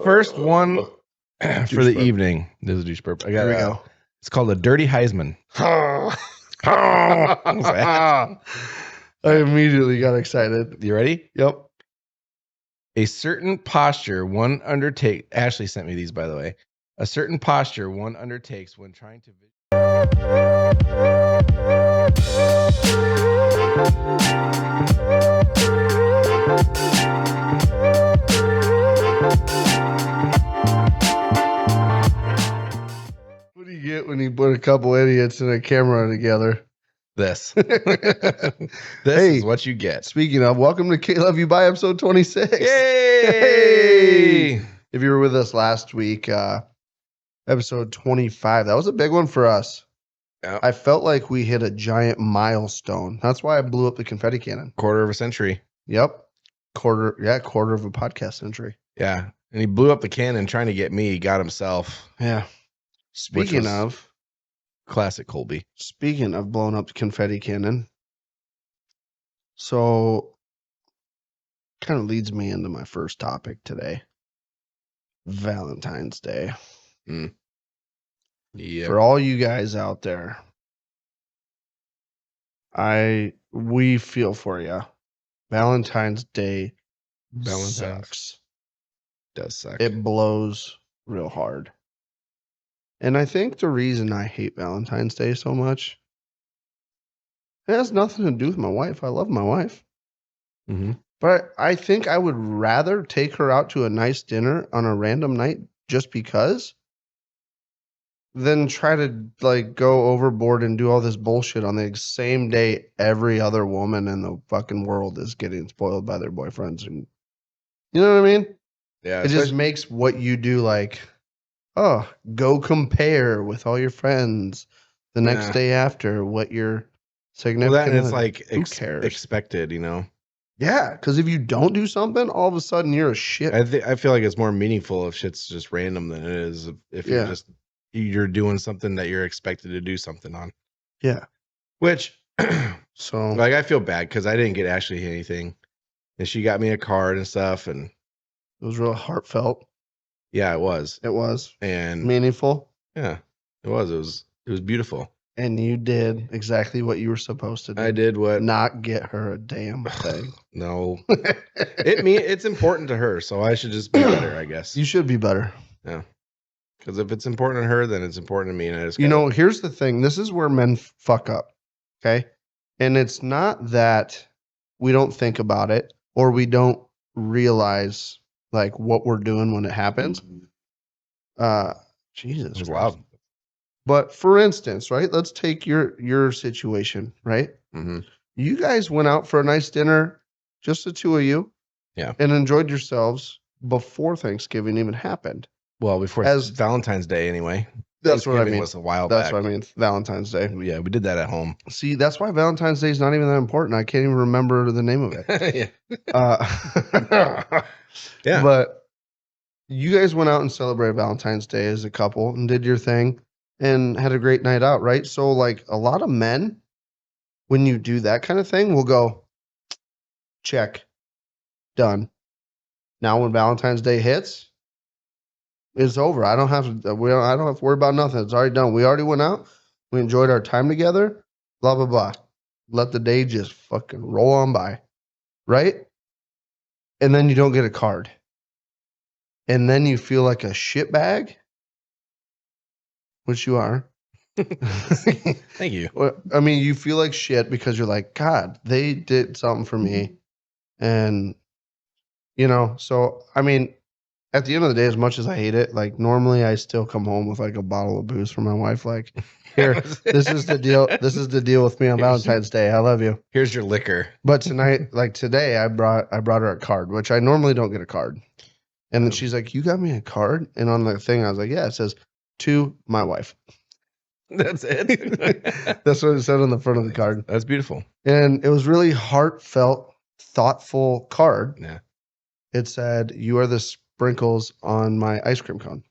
First one for the burp. evening. This is a douche burp. Here we go. It's called a dirty Heisman. What was that? I immediately got excited. You ready? Yep. A certain posture one undertakes. Ashley sent me these, by the way. A certain posture one undertakes when trying to. What do you get when you put a couple idiots and a camera together? This. Hey, is what you get. Speaking of, welcome to K Love You By episode 26. Yay! If you were with us last week, episode 25, that was a big one for us. Yep. I felt like we hit a giant milestone. That's why I blew up the confetti cannon. Quarter of a century. Yep. Quarter of a podcast century. Yeah. And he blew up the cannon trying to get me. He got himself. Yeah. Speaking of classic Colby. Speaking of blowing up the confetti cannon. So kind of leads me into my first topic today. Valentine's Day. Yeah. For all you guys out there, we feel for you. Valentine's Day sucks. Does suck. It blows real hard. And I think the reason I hate Valentine's Day so much, it has nothing to do with my wife. I love my wife. Mm-hmm. But I think I would rather take her out to a nice dinner on a random night just because than try to like go overboard and do all this bullshit on the same day every other woman in the fucking world is getting spoiled by their boyfriends. And you know what I mean? Yeah. It just makes what you do like, oh, go compare with all your friends the next day after what your significant other. It's other. like Who cares? Expected, you know? Yeah, because if you don't do something, all of a sudden you're a shit. I feel like it's more meaningful if shit's just random than it is if you're doing something that you're expected to do something on. Yeah. Which, so like, I feel bad because I didn't get Ashley anything, and she got me a card and stuff, and it was real heartfelt. Yeah, it was. It was and meaningful. Yeah, it was beautiful. And you did exactly what you were supposed to do. I did what? Not get her a damn thing. No. It's important to her, so I should just be better, I guess. You should be better. Yeah. Because if it's important to her, then it's important to me. And I just here's the thing. This is where men fuck up. Okay. And it's not that we don't think about it or we don't realize like what we're doing when it happens. Jesus. It's loud. But for instance, right? Let's take your situation, right? Mm-hmm. You guys went out for a nice dinner, just the two of you. Yeah. And enjoyed yourselves before Thanksgiving even happened. Well, before Valentine's Day, anyway. That's what I mean. Was a while that's back. What I mean. Valentine's Day. Yeah, we did that at home. See, that's why Valentine's Day is not even that important. I can't even remember the name of it. Yeah. But you guys went out and celebrated Valentine's Day as a couple and did your thing and had a great night out, right? So, like, a lot of men, when you do that kind of thing, will go, check, done. Now, when Valentine's Day hits, it's over. I don't have to worry about nothing. It's already done. We already went out. We enjoyed our time together. Blah, blah, blah. Let the day just fucking roll on by. Right? And then you don't get a card. And then you feel like a shitbag. Which you are. Thank you. I mean, you feel like shit because you're like, God, they did something for me. And, so, I mean, at the end of the day, as much as I hate it, like normally I still come home with like a bottle of booze for my wife. Like, here, this is the deal. This is the deal with me on Valentine's Day. I love you. Here's your liquor. But tonight, like today, I brought her a card, which I normally don't get a card. And then she's like, you got me a card? And on the thing, I was like, yeah, it says to my wife. That's it. That's what it said on the front of the card. That's beautiful. And it was really heartfelt, thoughtful card. Yeah. It said, you are the sprinkles on my ice cream cone.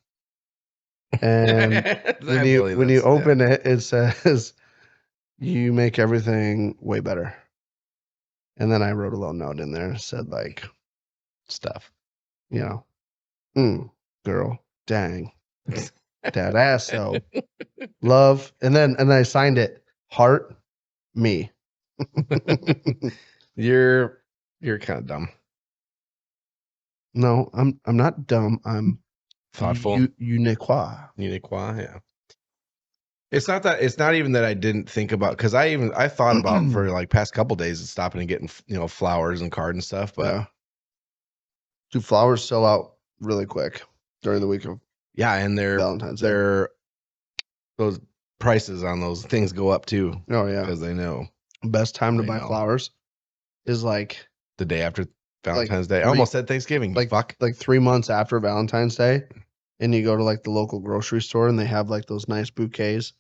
And when you open it, it says, you make everything way better. And then I wrote a little note in there and said like stuff. Girl, dang. That ass though. Love. And then I signed it. Heart me. You're kind of dumb. No, I'm not dumb. I'm Thoughtful. Uniqua. Uniqua, yeah. It's not even that I didn't think about, because I thought about for like past couple days of stopping and getting, flowers and card and stuff, but Yeah. Do flowers sell out really quick during the week of yeah, and Valentine's Day? those prices on those things go up too. Oh yeah. Because they know Best time to They buy know. flowers is like the day after Valentine's Day. I almost said Thanksgiving. like Fuck. like 3 months after Valentine's Day, and you go to like the local grocery store and they have like those nice bouquets,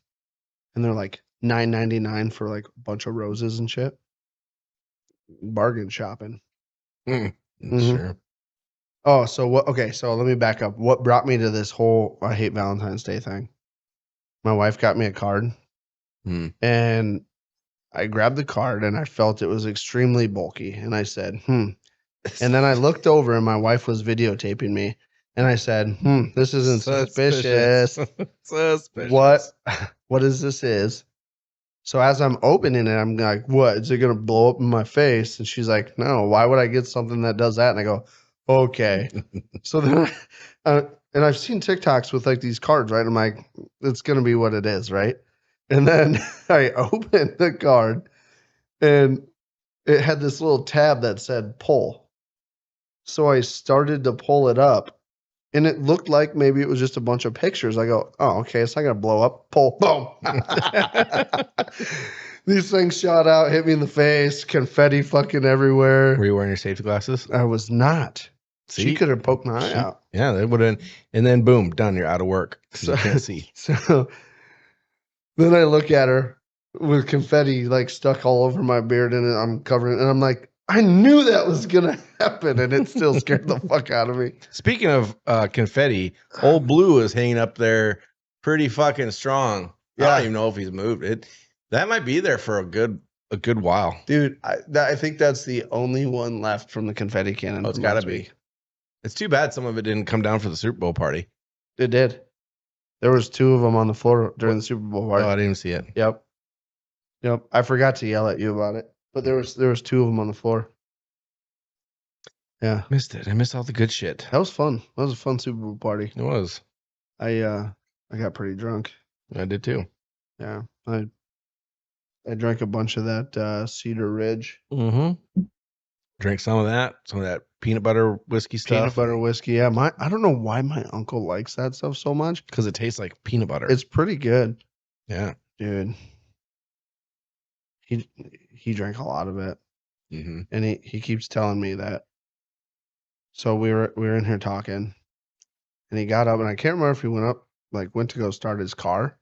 and they're like $9.99 for like a bunch of roses and shit. Bargain shopping. Sure. Oh, so what? Okay, so let me back up. What brought me to this whole I hate Valentine's Day thing? My wife got me a card, and I grabbed the card and I felt it was extremely bulky, and I said, And then I looked over and my wife was videotaping me, and I said, this isn't suspicious. Suspicious. What is this? So as I'm opening it, I'm like, what? Is it going to blow up in my face? And she's like, no, why would I get something that does that? And I go, okay. So then, and I've seen TikToks with like these cards, right? I'm like, it's going to be what it is, right? And then I opened the card and it had this little tab that said pull. So I started to pull it up, and it looked like maybe it was just a bunch of pictures. I go, oh, okay, it's not going to blow up. Pull, boom. These things shot out, hit me in the face, confetti fucking everywhere. Were you wearing your safety glasses? I was not. See? She could have poked my eye out. Yeah, they would have. And then boom, done. You're out of work. So you can't see. So then I look at her with confetti like stuck all over my beard, and I'm covering it, and I'm like, I knew that was gonna happen, and it still scared the fuck out of me. Speaking of confetti, Old Blue is hanging up there pretty fucking strong. Yeah. I don't even know if he's moved it. That might be there for a good while, dude. I think that's the only one left from the confetti cannon. Oh, it's got to be. It's too bad some of it didn't come down for the Super Bowl party. It did. There was 2 of them on the floor during the Super Bowl party. Oh, I didn't even see it. Yep. I forgot to yell at you about it, but there was 2 of them on the floor. Yeah, missed it. I missed all the good shit. That was fun. That was a fun Super Bowl party. It was. I got pretty drunk. I did too. Yeah, I drank a bunch of that Cedar Ridge. Drank some of that peanut butter whiskey stuff. Peanut butter whiskey. Yeah, I don't know why my uncle likes that stuff so much. Because it tastes like peanut butter. It's pretty good. Yeah, dude. He drank a lot of it, and he keeps telling me that. So we were in here talking, and he got up, and I can't remember if he went to go start his car,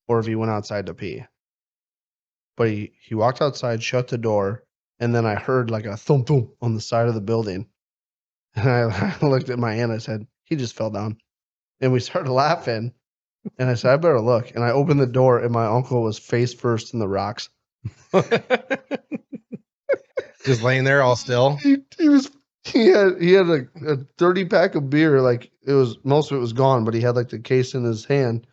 or if he went outside to pee. But he walked outside, shut the door, and then I heard like a thump thump on the side of the building. And I looked at my aunt, I said, he just fell down. And we started laughing. And I said, I better look. And I opened the door, and my uncle was face first in the rocks. Just laying there all still. He had a 30-pack of beer, like most of it was gone, but he had like the case in his hand.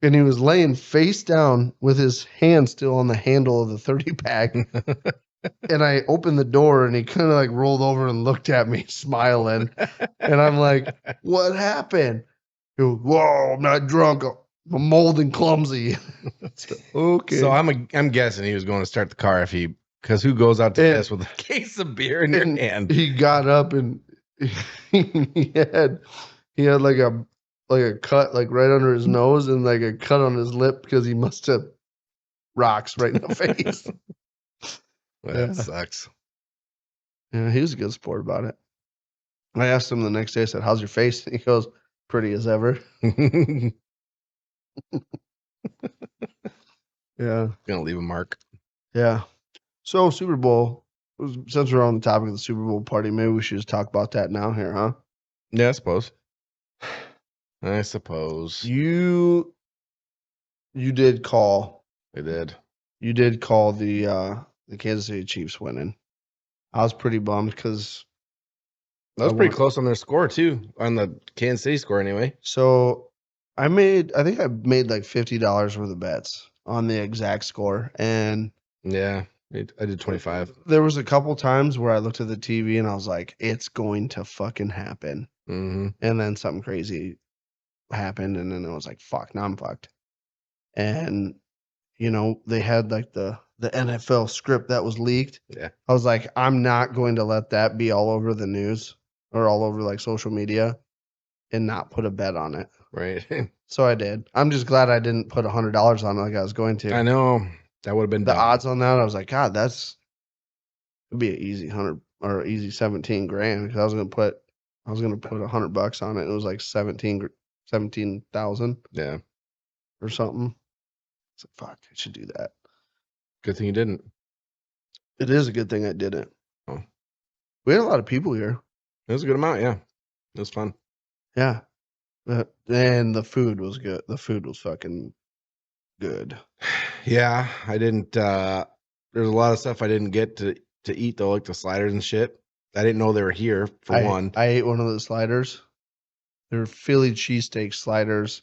And he was laying face down with his hand still on the handle of the 30-pack. And I opened the door, and he kind of like rolled over and looked at me smiling. And I'm like, what happened? He goes, whoa, I'm not drunk. I'm old and clumsy. Okay. So I'm guessing he was going to start the car because who goes out to piss with a case of beer in your hand? He got up, and he had like a cut like right under his nose, and like a cut on his lip because he must have rocks right in the face. That sucks. Yeah, he was a good sport about it. I asked him the next day, I said, how's your face? And he goes, pretty as ever. Yeah. Gonna leave a mark. Yeah. So Super Bowl, since we're on the topic of the Super Bowl party, maybe we should just talk about that now here, huh? Yeah, I suppose. You did call. I did. You did call the Kansas City Chiefs winning. I was pretty bummed because That was pretty close on their score too, on the Kansas City score anyway. So I think I made like $50 worth of bets on the exact score. And yeah, I did 25. There was a couple times where I looked at the TV and I was like, it's going to fucking happen. Mm-hmm. And then something crazy happened. And then it was like, fuck, now I'm fucked. And, they had like the NFL script that was leaked. Yeah. I was like, I'm not going to let that be all over the news or all over like social media and not put a bet on it. Right. So I did. I'm just glad I didn't put $100 on it like I was going to. I know. That would have been the dumb. odds on that. I was like, God, it'd be an easy 100 or easy 17 grand because I was gonna put $100 on it. It was like 17,000 Yeah. or something. It's like, fuck, I should do that. Good thing you didn't. It is a good thing I didn't. Oh. We had a lot of people here. It was a good amount, yeah. It was fun. Yeah. And the food was good. The food was fucking good. Yeah, I didn't there's a lot of stuff I didn't get to eat though, like the sliders and shit. I didn't know they were here for one. I ate one of the sliders. They were Philly cheesesteak sliders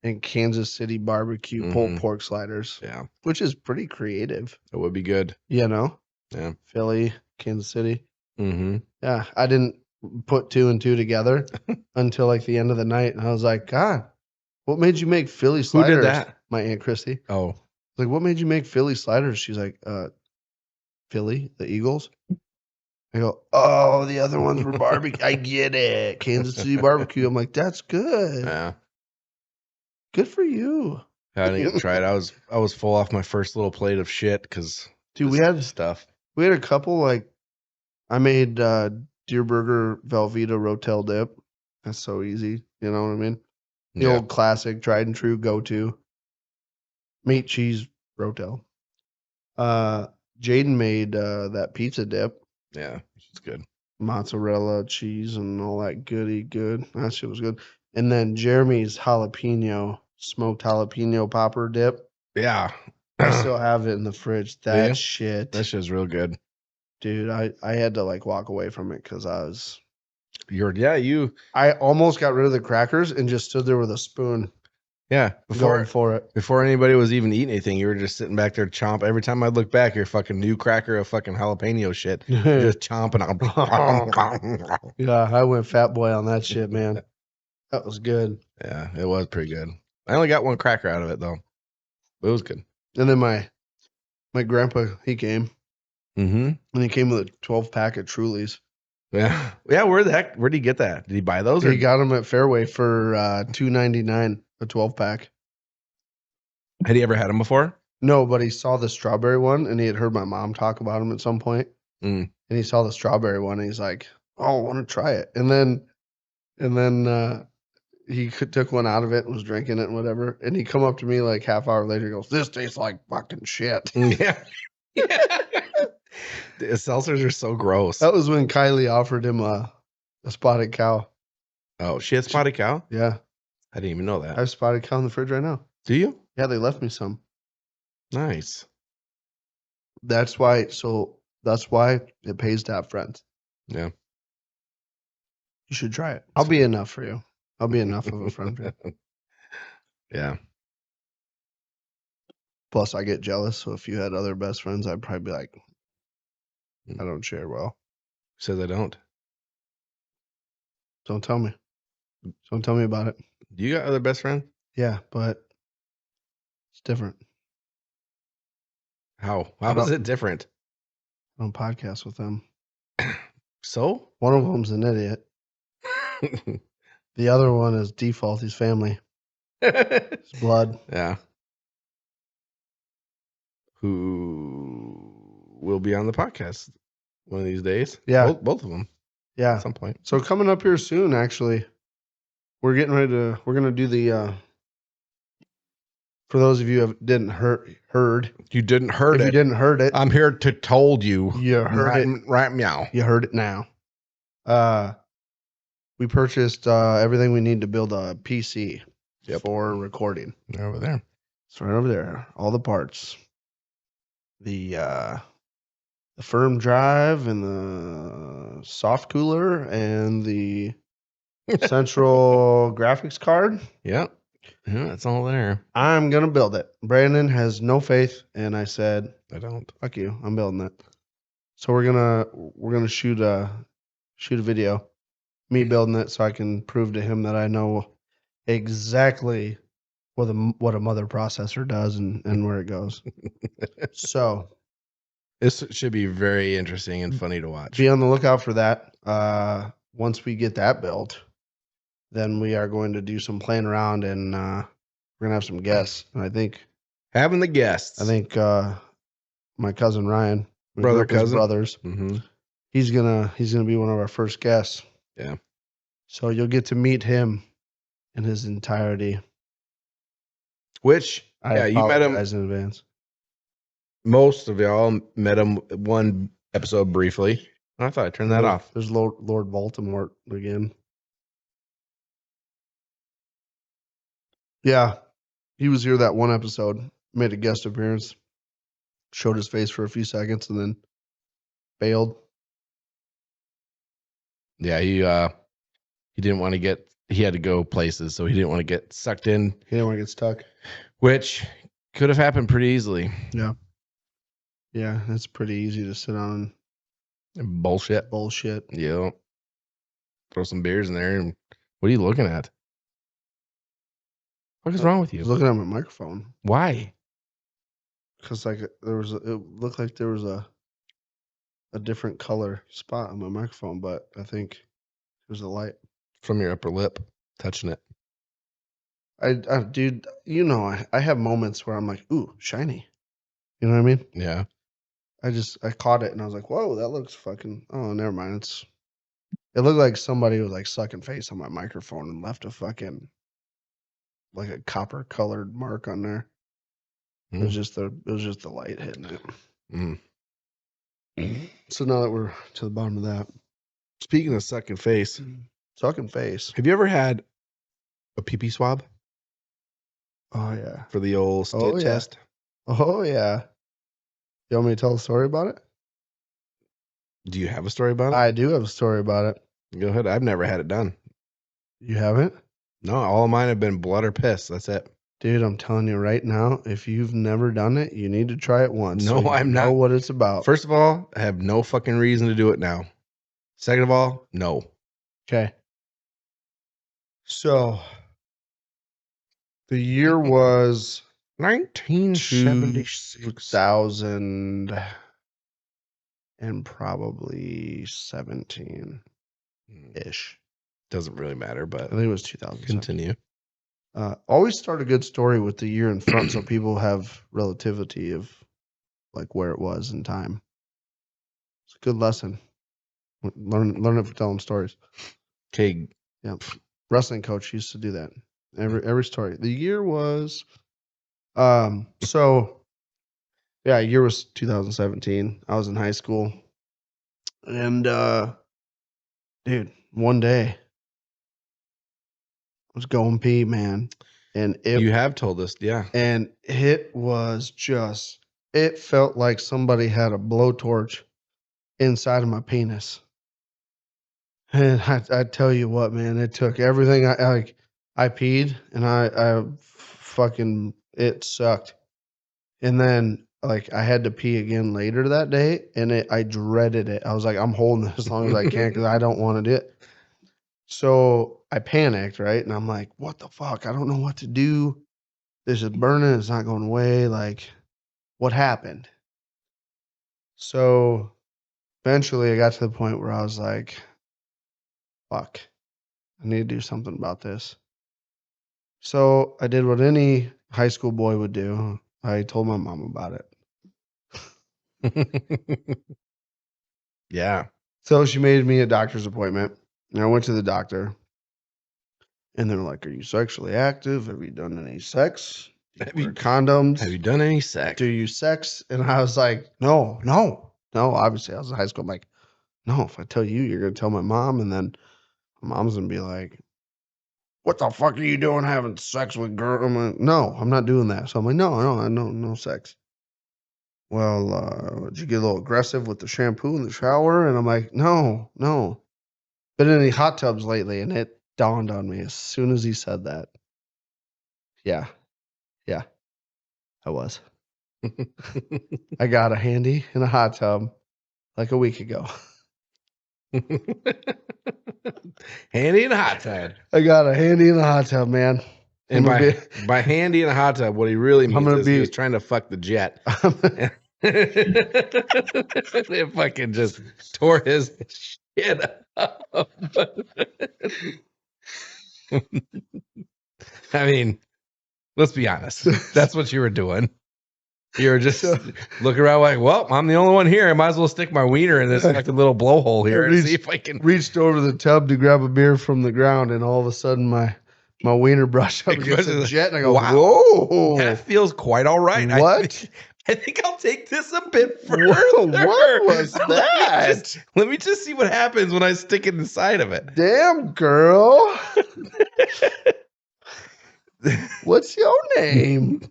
and Kansas City barbecue pulled pork sliders. Yeah. Which is pretty creative. It would be good. Yeah. Philly, Kansas City. Mm-hmm. Yeah. I didn't put 2 and 2 together until like the end of the night. And I was like, God, what made you make Philly sliders? Who did that? My Aunt Christy. Oh. Like, what made you make Philly sliders? She's like, Philly, the Eagles. I go, oh, the other ones were barbecue. I get it. Kansas City barbecue. I'm like, that's good. Yeah. Good for you. I didn't get to try it. I was full off my first little plate of shit because we had stuff. We had a couple like I made Deer Burger Velveeta Rotel dip. That's so easy. You know what I mean? The old classic, tried and true go-to. Meat, cheese, Rotel. Jaden made that pizza dip. Yeah, it's good. Mozzarella, cheese, and all that goody good. That shit was good. And then Jeremy's smoked jalapeno popper dip. Yeah. I still have it in the fridge. That shit's real good. Dude, I had to like walk away from it because I almost got rid of the crackers and just stood there with a spoon. Yeah, before anybody was even eating anything, you were just sitting back there chomp. Every time I look back, you're fucking new cracker of fucking jalapeno shit. You're just chomping. Yeah, I went fat boy on that shit, man. That was good. Yeah, it was pretty good. I only got one cracker out of it though, but it was good. And then my grandpa, he came. Mm-hmm. And he came with a 12-pack of Trulies. Yeah. Where'd he get that? Did he buy those? He got them at Fairway for $2.99 a 12-pack. Had he ever had them before? No, but he saw the strawberry one, and he had heard my mom talk about them at some point. And he saw the strawberry one, and he's like, "Oh, I want to try it." And then he took one out of it and was drinking it and whatever. And he come up to me like half hour later, he goes, "This tastes like fucking shit." Yeah. The seltzers are so gross. That was when Kylie offered him a spotted cow. Oh, she had spotted cow? Yeah. I didn't even know that. I have spotted cow in the fridge right now. Do you? Yeah, they left me some. Nice. That's why it pays to have friends. Yeah. You should try it. I'll be enough for you. I'll be enough of a friend for you. Yeah. Plus, I get jealous. So if you had other best friends, I'd probably be like, I don't share well. Says I don't. Don't tell me. Don't tell me about it. You got other best friends? Yeah, but it's different. How is it different? I don't podcast with them. So? One of them's an idiot. The other one is default. He's family. It's blood. Yeah. Who will be on the podcast one of these days? Yeah. Both of them. Yeah. At some point. So coming up here soon, actually, we're going to do the, for those of you who didn't heard. You didn't heard it. You didn't heard it. I'm here to told you. You heard it. Right meow. You heard it now. We purchased everything we need to build a PC for recording. They're over there. It's right over there. All the parts. The the firm drive and the soft cooler and the central graphics card. Yep. Yeah, it's all there. I'm gonna build it. Brandon has no faith, and I said, I don't. "Fuck you! I'm building it." So we're gonna shoot a video, me building it, so I can prove to him that I know exactly what a mother processor does and where it goes. So this should be very interesting and funny to watch. Be on the lookout for that. Once we get that built, then we are going to do some playing around, and we're gonna have some guests. And I think having the guests. I think my cousin Ryan, cousin brothers. Mm-hmm. He's gonna be one of our first guests. Yeah. So you'll get to meet him in his entirety. Which you met him in advance. Most of y'all met him one episode briefly. I thought I turned that off. There's Lord Voldemort again. Yeah, he was here that one episode. Made a guest appearance. Showed his face for a few seconds and then bailed. Yeah, he didn't want to get. He had to go places, so he didn't want to get sucked in. He didn't want to get stuck, which could have happened pretty easily. Yeah. Yeah, it's pretty easy to sit on bullshit. Yeah. Throw some beers in there, and what are you looking at? What is wrong with you? I was looking at my microphone. Why? Because it looked like there was a different color spot on my microphone, but I think it was a light from your upper lip touching it. Dude, I have moments where I'm like, ooh, shiny. You know what I mean? Yeah. I caught it and I was like, whoa, that looks fucking. Oh, never mind. It looked like somebody was like sucking face on my microphone and left a fucking like a copper colored mark on there. It was just the light hitting it. So now that we're to the bottom of that. Speaking of sucking face. Have you ever had a pee-pee swab? Oh yeah. For the old stit test? Oh yeah. You want me to tell a story about it? Do you have a story about it? I do have a story about it. Go ahead. I've never had it done. You haven't? No, all of mine have been blood or piss. That's it. Dude, I'm telling you right now, if you've never done it, you need to try it once. No, so I'm not. Know what it's about. First of all, I have no fucking reason to do it now. Second of all, no. Okay. So, the year was 1976. 2000 and probably 17-ish. Doesn't really matter, but I think it was 2000. Continue. Always start a good story with the year in front so people have relativity of like where it was in time. It's a good lesson. Learn it from telling stories. Okay. Yeah. Wrestling coach used to do that. Every story. The year was year was 2017. I was in high school. And dude, one day I was going pee, man. And you have told us, yeah. And it was it felt like somebody had a blowtorch inside of my penis. And I tell you what, man, it took everything. I peed and I fucking, it sucked. And then like I had to pee again later that day and I dreaded it. I was like, I'm holding it as long as I can because I don't want to do it. So I panicked, right? And I'm like, what the fuck? I don't know what to do. This is burning. It's not going away. Like, what happened? So eventually I got to the point where I was like, fuck, I need to do something about this. So I did what any high school boy would do. I told my mom about it. Yeah. So she made me a doctor's appointment. And I went to the doctor. And they're like, are you sexually active? Have you done any sex? Have you condoms? Have you done any sex? Do you sex? And I was like, no. Obviously, I was in high school. I'm like, no, if I tell you, you're going to tell my mom. And then my mom's going to be like, what the fuck are you doing having sex with girl? I'm like, no, I'm not doing that. So I'm like, no sex. well, did you get a little aggressive with the shampoo in the shower? And I'm like, no. Been in any hot tubs lately? And it dawned on me as soon as he said that. Yeah, I was. I got a handy in a hot tub like a week ago. Handy in a hot tub. I got a handy in a hot tub, man. And by handy in a hot tub, what he really means is he was trying to fuck the jet. It fucking just tore his shit up. I mean, let's be honest. That's what you were doing. You were just looking around like, well, I'm the only one here. I might as well stick my wiener in this fucking little blowhole here and see if I can. Reached over the tub to grab a beer from the ground, and all of a sudden my wiener brushed up against the jet, and I go, wow, whoa. That feels quite all right. What? I think I'll take this a bit further. What was that? Let me just see what happens when I stick it inside of it. Damn, girl. What's your name?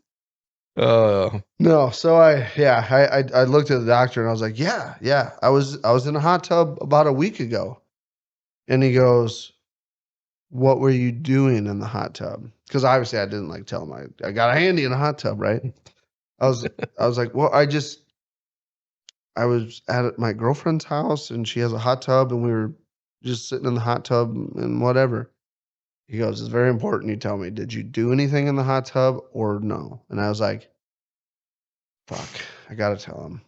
No. So I looked at the doctor and I was like, yeah. I was in a hot tub about a week ago. And he goes, what were you doing in the hot tub? Because obviously I didn't like tell him I got a handy in a hot tub, right? I was like, well, I was at my girlfriend's house and she has a hot tub and we were just sitting in the hot tub and whatever. He goes, it's very important you tell me, did you do anything in the hot tub or no? And I was like, fuck, I gotta tell him.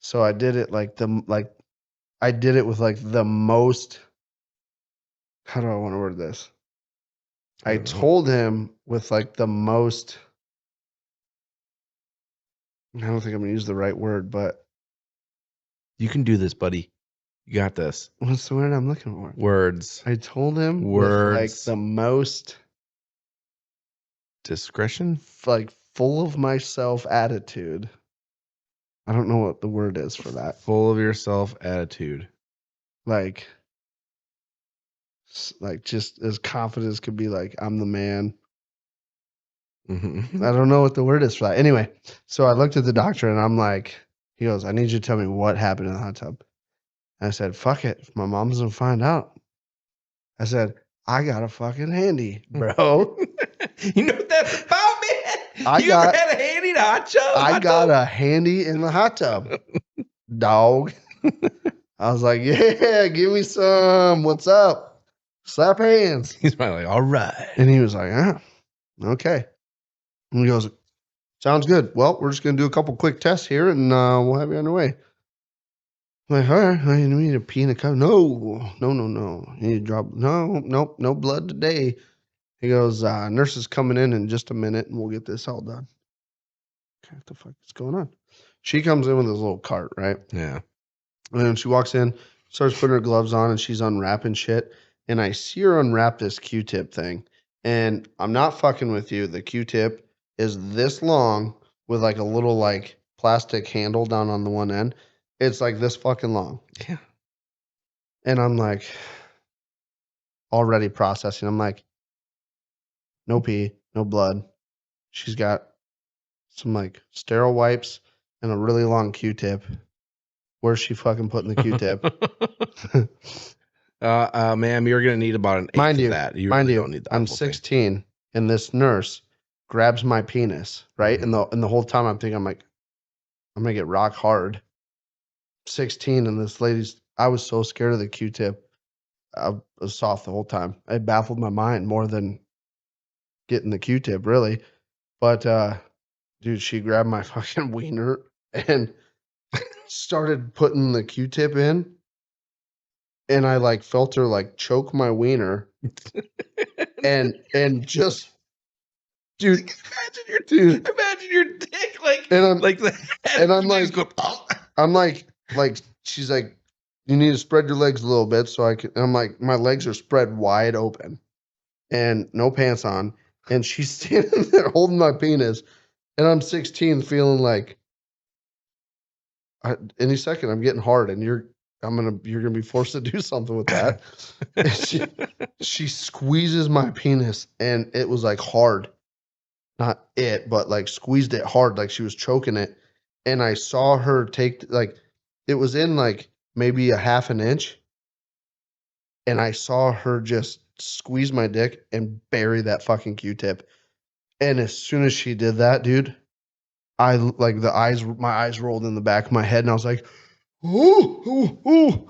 So I did it I did it with like the most, how do I want to word this? I told him with like the most, I don't think I'm gonna use the right word, but you can do this, buddy. You got this. What's the word I'm looking for? Words. I told him words. With like the most discretion, like full of myself attitude. I don't know what the word is for that. Full of yourself attitude. Like just as confident as could be, like, I'm the man. I don't know what the word is for that. Anyway, so I looked at the doctor and I'm like, he goes, I need you to tell me what happened in the hot tub. And I said, fuck it. If my mom doesn't find out. I said, I got a fucking handy, bro. You know what that's about, man? You ever had a handy in a hot tub? I got a handy in the hot tub, dog. I was like, yeah, give me some. What's up? Slap hands. He's probably like, all right. And he was like, okay. And he goes, sounds good. Well, we're just going to do a couple quick tests here and we'll have you on your way. I'm like, all right, you need to pee in a cup. No. You need to drop. No blood today. He goes, nurse is coming in just a minute and we'll get this all done. Okay, what the fuck is going on? She comes in with this little cart, right? Yeah. And she walks in, starts putting her gloves on and she's unwrapping shit. And I see her unwrap this Q-tip thing. And I'm not fucking with you. The Q-tip is this long with like a little like plastic handle down on the one end. It's like this fucking long. Yeah. And I'm like, already processing. I'm like, no pee, no blood. She's got some like sterile wipes and a really long Q-tip. Where's she fucking putting the Q-tip? Ma'am, you're gonna need about an eighth of that. You really don't need that. I'm 16, and this nurse grabs my penis, right? And the whole time I'm thinking, I'm like, I'm gonna get rock hard. 16, and this lady's. I was so scared of the Q-tip. I was soft the whole time. It baffled my mind more than getting the Q-tip, really. But dude, she grabbed my fucking wiener and started putting the Q-tip in. And I like felt her like choke my wiener, and just, dude, imagine your dick like, and I'm like that, and I'm like, I'm like she's like, you need to spread your legs a little bit so I can. And I'm like, my legs are spread wide open, and no pants on, and she's standing there holding my penis, and I'm 16, feeling like, any second I'm getting hard, and you're gonna be forced to do something with that. she squeezes my penis and it was like hard. Not it, but like squeezed it hard, like she was choking it. and I saw her take like it was in like maybe a half an inch, and I saw her just squeeze my dick and bury that fucking Q-tip. And as soon as she did that, dude, I like my eyes rolled in the back of my head, and I was like, ooh, ooh, ooh.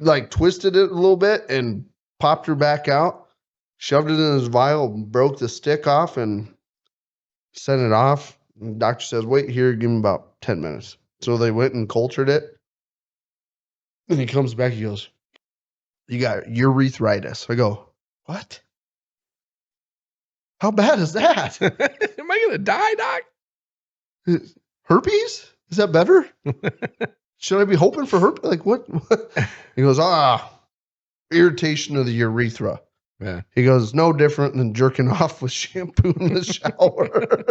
Like twisted it a little bit and popped her back out, shoved it in his vial, broke the stick off, and sent it off. And the doctor says, wait here, give him about 10 minutes. So they went and cultured it. And he comes back, he goes, you got urethritis. I go, what? How bad is that? Am I going to die, doc? Herpes? Is that better? Should I be hoping for herpes? Like what? He goes, irritation of the urethra. Yeah. He goes, no different than jerking off with shampoo in the shower.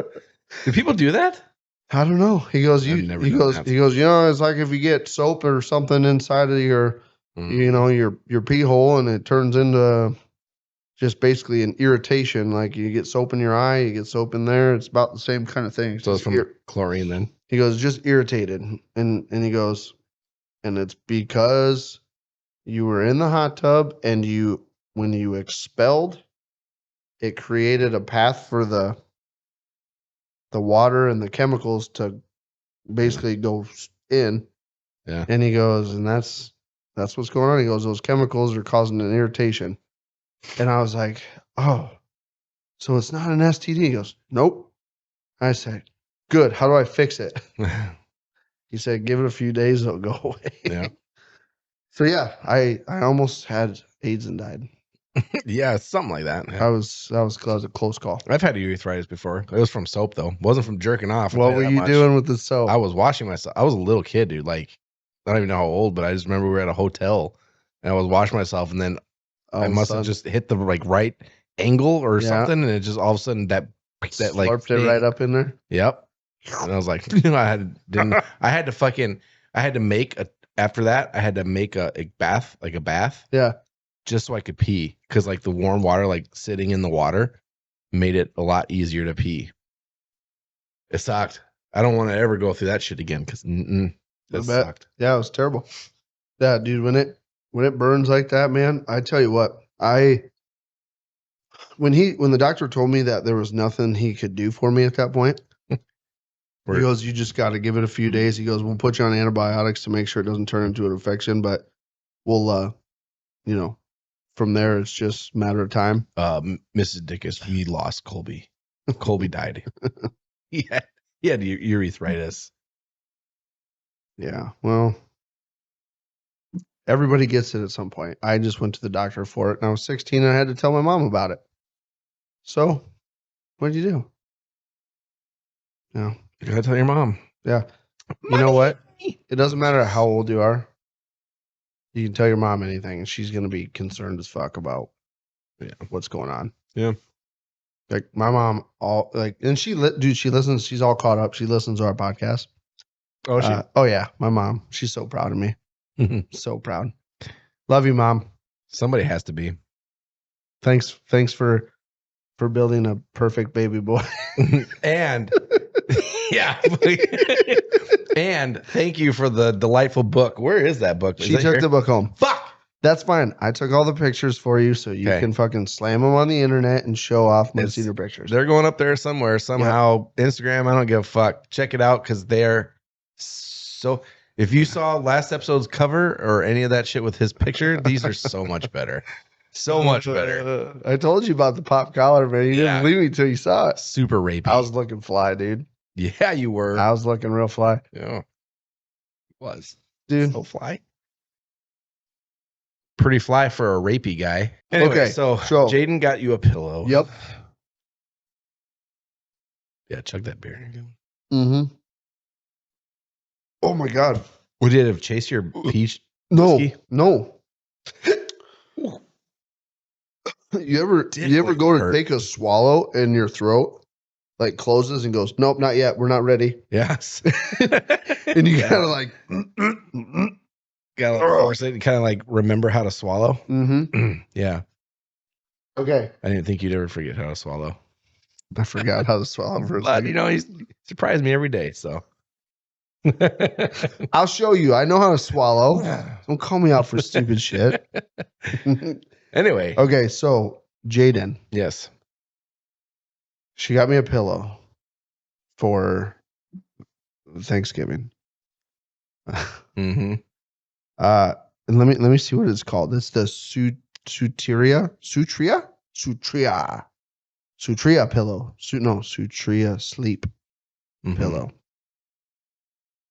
Do people do that? I don't know. He goes, you know, it's like if you get soap or something inside of your, you know, your pee hole, and it turns into just basically an irritation. Like you get soap in your eye, you get soap in there. It's about the same kind of thing. So it's from chlorine then? He goes, just irritated. And he goes, and it's because you were in the hot tub and when you expelled, it created a path for the water and the chemicals to basically go in. Yeah. And he goes, and that's what's going on. He goes, those chemicals are causing an irritation. And I was like, oh, so it's not an STD. He goes, nope. I said, good. How do I fix it? He said, give it a few days, it'll go away. Yeah. So yeah, I almost had AIDS and died. Yeah, something like that. Yeah. That was a close call. I've had urethritis before. It was from soap though. It wasn't from jerking off. What were you doing with the soap? I was washing myself. I was a little kid, dude. Like, I don't even know how old, but I just remember we were at a hotel and I was washing myself, and then I must have just hit the like right angle or something, and it just all of a sudden that like slurped it right up in there. Yep. And I was like, I had to make a bath. Yeah. Just so I could pee, because like the warm water, like sitting in the water, made it a lot easier to pee. It sucked. I don't want to ever go through that shit again, because that sucked. Yeah, it was terrible. Yeah, dude, when it burns like that, man, I tell you what, when the doctor told me that there was nothing he could do for me at that point, he goes, you just got to give it a few days. He goes, we'll put you on antibiotics to make sure it doesn't turn into an infection, but we'll, you know, from there, it's just a matter of time. Mrs. Dickus, we lost Colby. Colby died. He had urethritis. Yeah, well, everybody gets it at some point. I just went to the doctor for it, and I was 16, and I had to tell my mom about it. So, what did you do? Yeah, you gotta tell your mom. Yeah, you know what? It doesn't matter how old you are. You can tell your mom anything, and she's gonna be concerned as fuck about what's going on. Yeah, like my mom, and she listens. She's all caught up. She listens to our podcast. Oh, oh yeah, my mom. She's so proud of me. So proud. Love you, Mom. Somebody has to be. Thanks for building a perfect baby boy. And yeah. And thank you for the delightful book. Where is that book? She took the book home. Fuck. That's fine. I took all the pictures for you, so you can fucking slam them on the internet and show off my cedar pictures. They're going up there somewhere, somehow. Yep. Instagram, I don't give a fuck. Check it out, because they're so... If you saw last episode's cover or any of that shit with his picture, these are so much better. So much better. I told you about the pop collar, man. You didn't believe me until you saw it. Super rapey. I was looking fly, dude. Yeah, you were. I was looking real fly. Yeah. It was. Dude. So fly. Pretty fly for a rapey guy. Anyway, okay, so Jaden got you a pillow. Yep. Yeah, chug that beer. Mm-hmm. Oh my God. Would it have chased your peach? No, whiskey? no. You ever go to take a swallow and your throat like closes and goes, nope, not yet. We're not ready. Yes. And you gotta like force it and kind of like remember how to swallow. Mm-hmm. Yeah. Okay. I didn't think you'd ever forget how to swallow. I forgot how to swallow for a But, second. he surprised me every day. So, I'll show you. I know how to swallow. Don't call me out for stupid shit. Anyway. Okay, so Jaden. Yes. She got me a pillow for Thanksgiving. Mm-hmm. And let me see what it's called. It's the Sutria pillow. Sutria sleep pillow.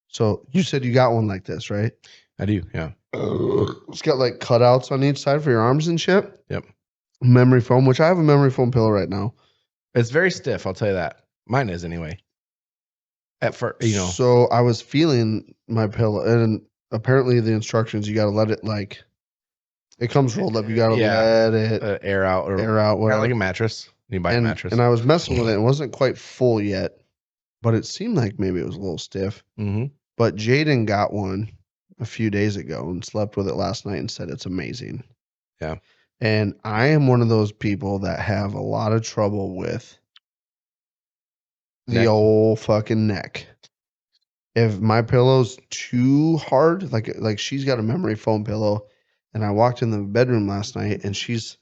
So you said you got one like this, right? I do, yeah. It's got like cutouts on each side for your arms and shit. Yep. Memory foam, which I have a memory foam pillow right now. It's very stiff, I'll tell you that. Mine is anyway. At first, So I was feeling my pillow, and apparently the instructions, you got to let it like, it comes rolled up. You got to let it air out, whatever. Kind of like a mattress. You buy a mattress. And I was messing with it. It wasn't quite full yet, but it seemed like maybe it was a little stiff. Mm-hmm. But Jaden got one a few days ago and slept with it last night and said it's amazing. Yeah. And I am one of those people that have a lot of trouble with the old fucking neck. If my pillow's too hard, like she's got a memory foam pillow, and I walked in the bedroom last night and she's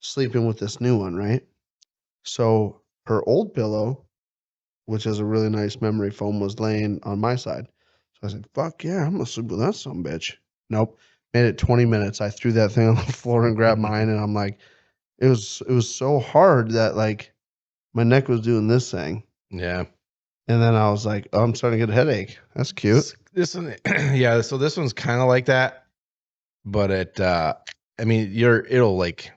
sleeping with this new one, right? So her old pillow, which is a really nice memory foam, was laying on my side. So I said, fuck yeah, I'm gonna sleep with that son of a bitch. Nope. Made it 20 minutes. I threw that thing on the floor and grabbed mine, and I'm like, it was so hard that like my neck was doing this thing. Yeah. And then I was like, oh, I'm starting to get a headache. That's cute. This one, yeah. So this one's kind of like that, but I mean, it'll like,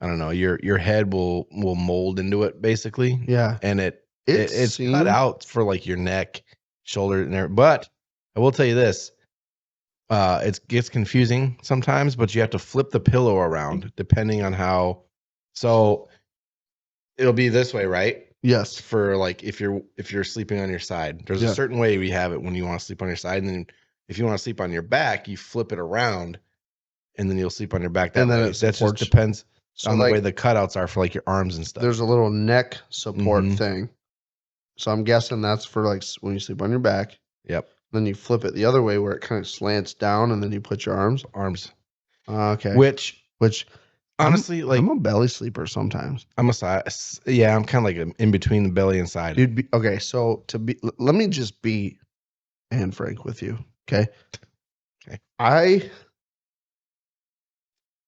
I don't know, your head will mold into it basically. Yeah. And it's cut out for like your neck, shoulder, and everything. But I will tell you this, it gets confusing sometimes, but you have to flip the pillow around depending on how. So it'll be this way, right? Yes. For like if you're sleeping on your side, there's a certain way we have it when you want to sleep on your side, and then if you want to sleep on your back, you flip it around, and then you'll sleep on your back. That way. That just depends on the way the cutouts are for like your arms and stuff. There's a little neck support thing, so I'm guessing that's for like when you sleep on your back. Yep. Then you flip it the other way where it kind of slants down, and then you put your arms. Okay. Which honestly, I'm a belly sleeper sometimes. I'm a side. Yeah, I'm kind of like in between the belly and side. Dude, okay, so let me just be and frank with you, okay? Okay. I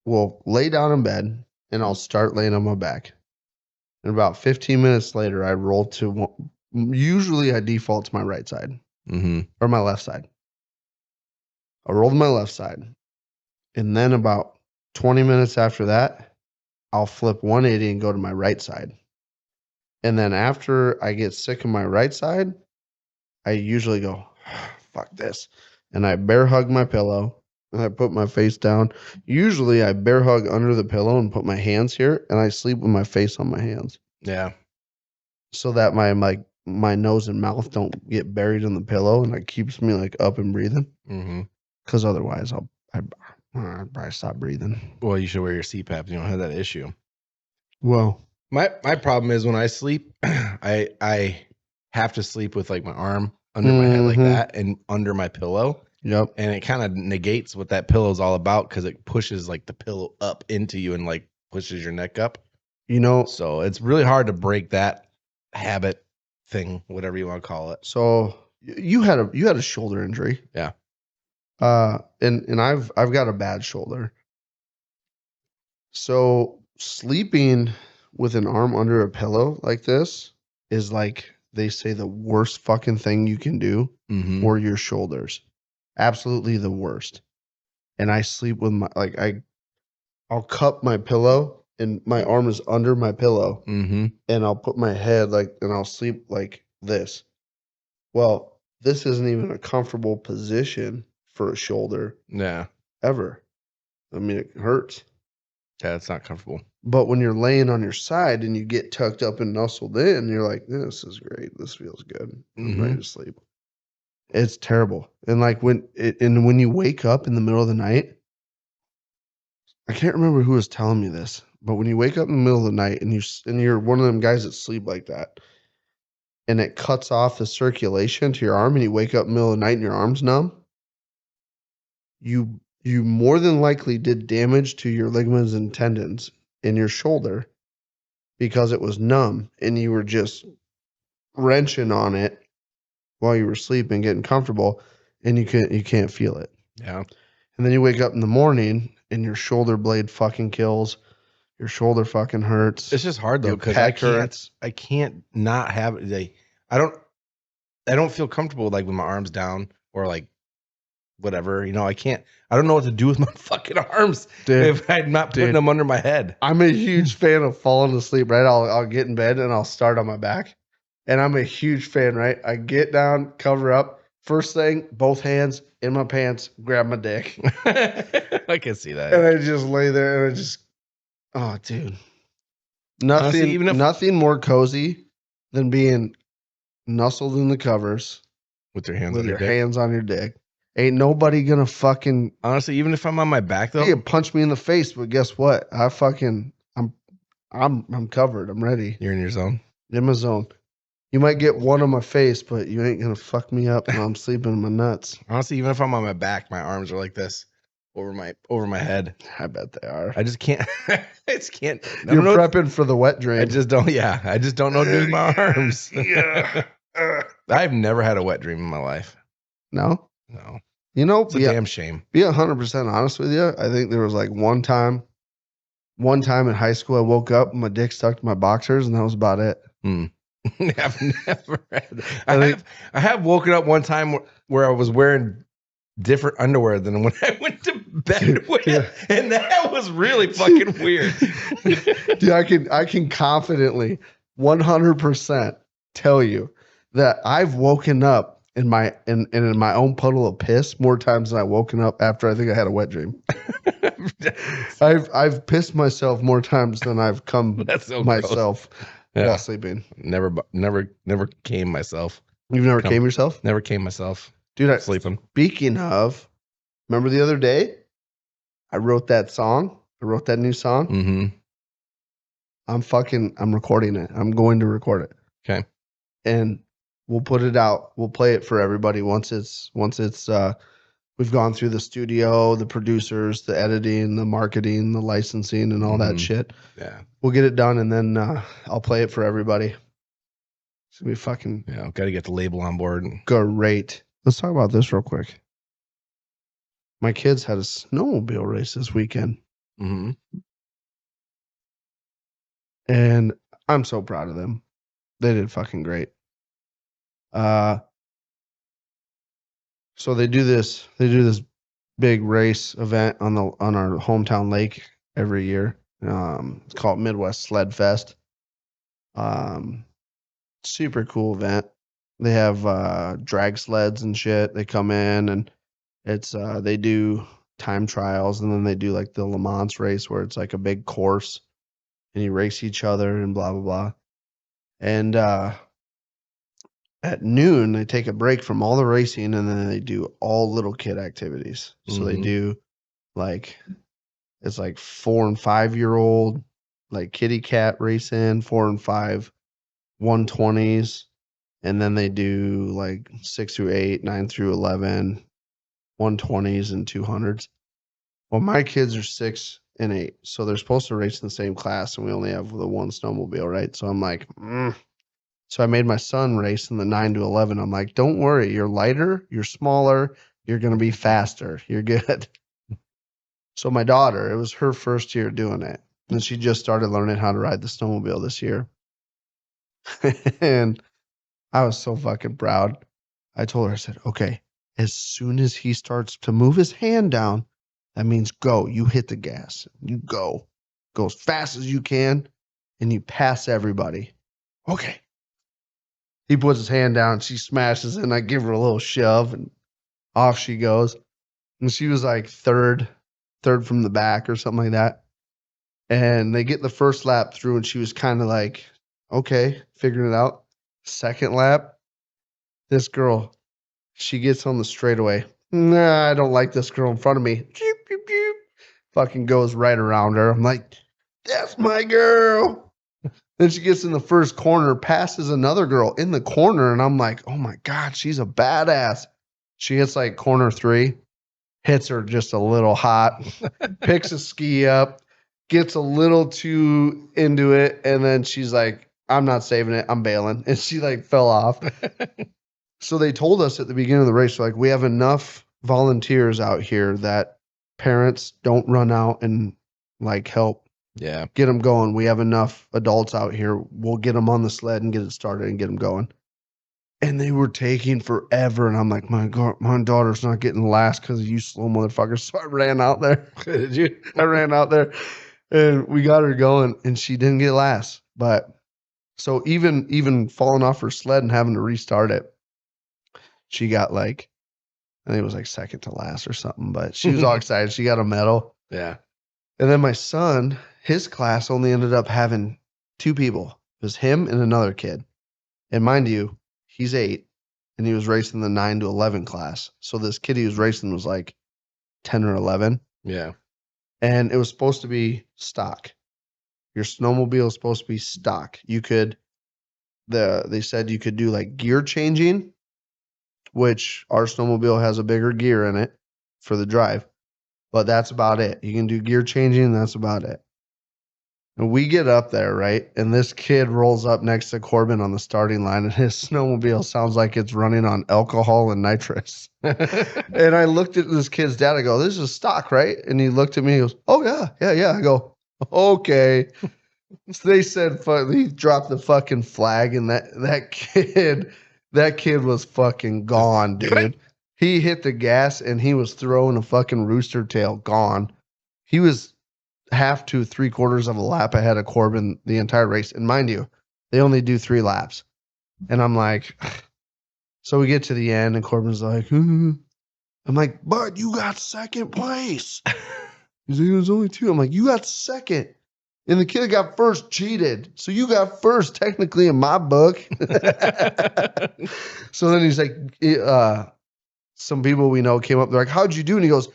will lay down in bed and I'll start laying on my back. And about 15 minutes later, I roll to one. Usually I default to my right side or my left side. I roll to my left side. And then about 20 minutes after that, I'll flip 180 and go to my right side. And then after I get sick of my right side, I usually go, fuck this. And I bear hug my pillow and I put my face down. Usually I bear hug under the pillow and put my hands here and I sleep with my face on my hands. Yeah. So that my nose and mouth don't get buried in the pillow and it keeps me like up and breathing. Because otherwise I'd probably stop breathing. Well, you should wear your CPAP. You don't have that issue. Well, my problem is when I sleep, I have to sleep with like my arm under my head like that and under my pillow. Yep. And it kind of negates what that pillow is all about because it pushes like the pillow up into you and like pushes your neck up. So it's really hard to break that habit thing, whatever you want to call it. So you had a shoulder injury. Yeah. And I've got a bad shoulder. So sleeping with an arm under a pillow like this is like they say the worst fucking thing you can do for your shoulders. Absolutely the worst. And I sleep with I'll cup my pillow and my arm is under my pillow and I'll put my head and I'll sleep like this. Well, this isn't even a comfortable position for a shoulder. Yeah. Ever. I mean, it hurts. Yeah, it's not comfortable. But when you're laying on your side and you get tucked up and nestled in, you're like, this is great. This feels good. I'm ready to sleep. It's terrible. And when you wake up in the middle of the night, I can't remember who was telling me this, but when you wake up in the middle of the night and you're one of them guys that sleep like that, and it cuts off the circulation to your arm, and you wake up in the middle of the night and your arm's numb, you more than likely did damage to your ligaments and tendons in your shoulder because it was numb and you were just wrenching on it while you were sleeping, getting comfortable, and you can't feel it. Yeah. And then you wake up in the morning and your shoulder blade fucking kills. Your shoulder fucking hurts. It's just hard though Your because pec hurts. I can't not have it. I don't feel comfortable like with my arms down or like whatever. You know, I don't know what to do with my fucking arms if I'm not putting them under my head. I'm a huge fan of falling asleep, right? I'll get in bed and I'll start on my back. And I'm a huge fan, right? I get down, cover up. First thing, both hands in my pants, grab my dick. I can see that. And I just lay there and I just, oh, dude. Nothing, Honestly, nothing more cozy than being nestled in the covers with your hands with on your your dick. hands on your dick. Ain't nobody gonna fucking honestly, even if I'm on my back though, you can punch me in the face, but guess what? I'm covered. I'm ready. You're in your zone. In my zone. You might get one on my face, but you ain't gonna fuck me up while I'm sleeping in my nuts. Honestly, even if I'm on my back, my arms are like this over my head. I bet they are. I just can't. I just can't. You're prepping for the wet drain. I just don't. Yeah, I just don't know what to do with my arms. Yeah. I've never had a wet dream in my life. No. No. You know, It's a damn shame. Be 100% honest with you. I think there was like one time in high school, I woke up and my dick stuck to my boxers, and that was about it. I've never had. I have woken up one time where I was wearing different underwear than when I went to bed with, and that was really fucking weird. Dude, I can confidently 100% tell you that I've woken up in my own puddle of piss more times than I've woken up after I think I had a wet dream. I've pissed myself more times than I've come myself while sleeping. Never came myself. You've never came yourself? Never came myself. Dude, sleeping. Speaking of, remember the other day? I wrote that song. I wrote that new song. Mm-hmm. I'm recording it. I'm going to record it. Okay. And we'll put it out. We'll play it for everybody once it's we've gone through the studio, the producers, the editing, the marketing, the licensing, and all that shit. Yeah. We'll get it done, and then I'll play it for everybody. It's gonna be fucking got to get the label on board. Great. Let's talk about this real quick. My kids had a snowmobile race this weekend. Mm-hmm. And I'm so proud of them. They did fucking great. So they do this big race event on our hometown lake every year. It's called Midwest Sled Fest. Super cool event. They have drag sleds and shit. They come in and it's they do time trials, and then they do like the Le Mans race where it's like a big course and you race each other and blah blah blah. And at noon they take a break from all the racing, and then they do all little kid activities. So they do it's like 4 and 5 year old like kitty cat racing, 4 and 5 120s, and then they do like 6 through 8, 9 through 11 120s and 200s. Well, my kids are 6 and 8, so they're supposed to race in the same class, and we only have the one snowmobile, right? So I'm like, So I made my son race in the 9 to 11. I'm like, don't worry, you're lighter, you're smaller, you're gonna be faster, you're good. So my daughter, it was her first year doing it, and she just started learning how to ride the snowmobile this year. And I was so fucking proud. I told her, I said, okay, as soon as he starts to move his hand down, that means go. You hit the gas. You go. Go as fast as you can, and you pass everybody. Okay. He puts his hand down. She smashes it, and I give her a little shove, and off she goes. And she was like third from the back or something like that. And they get the first lap through, and she was kind of like, okay, figuring it out. Second lap, this girl, she gets on the straightaway. Nah, I don't like this girl in front of me. Joop, joop, joop. fucking goes right around her. I'm like, that's my girl. Then she gets in the first corner, passes another girl in the corner, and I'm like, oh my God, she's a badass. She hits like corner 3, hits her just a little hot, picks a ski up, gets a little too into it, and then she's like, I'm not saving it, I'm bailing. And she like fell off. So they told us at the beginning of the race, like, we have enough volunteers out here that parents don't run out and like help Yeah. get them going. We have enough adults out here. We'll get them on the sled and get it started and get them going. And they were taking forever. And I'm like, my God, my daughter's not getting last because of you slow motherfuckers. So I ran out there. Did you? I ran out there and we got her going and she didn't get last. But so even falling off her sled and having to restart it, she got like, I think it was like second to last or something, but she was all excited. She got a medal. Yeah. And then my son, his class only ended up having 2 people. It was him and another kid. And mind you, he's 8 and he was racing the 9 to 11 class. So this kid he was racing was like 10 or 11. Yeah. And it was supposed to be stock. Your snowmobile is supposed to be stock. You could, they said you could do like gear changing, which our snowmobile has a bigger gear in it for the drive. But that's about it. You can do gear changing, and that's about it. And we get up there, right? And this kid rolls up next to Corbin on the starting line, and his snowmobile sounds like it's running on alcohol and nitrous. And I looked at this kid's dad. I go, this is stock, right? And he looked at me and goes, oh, yeah. I go, okay. So they said, he dropped the fucking flag, and that kid was fucking gone, dude. He hit the gas and he was throwing a fucking rooster tail, gone. He was half to 3/4 of a lap ahead of Corbin the entire race. And mind you, they only do 3 laps. And I'm like, so we get to the end and Corbin's like, I'm like, but you got second place. He's like, there's only 2. I'm like, you got second. And the kid that got first cheated. So you got first technically in my book. So then he's like, some people we know came up. They're like, how'd you do? And he goes,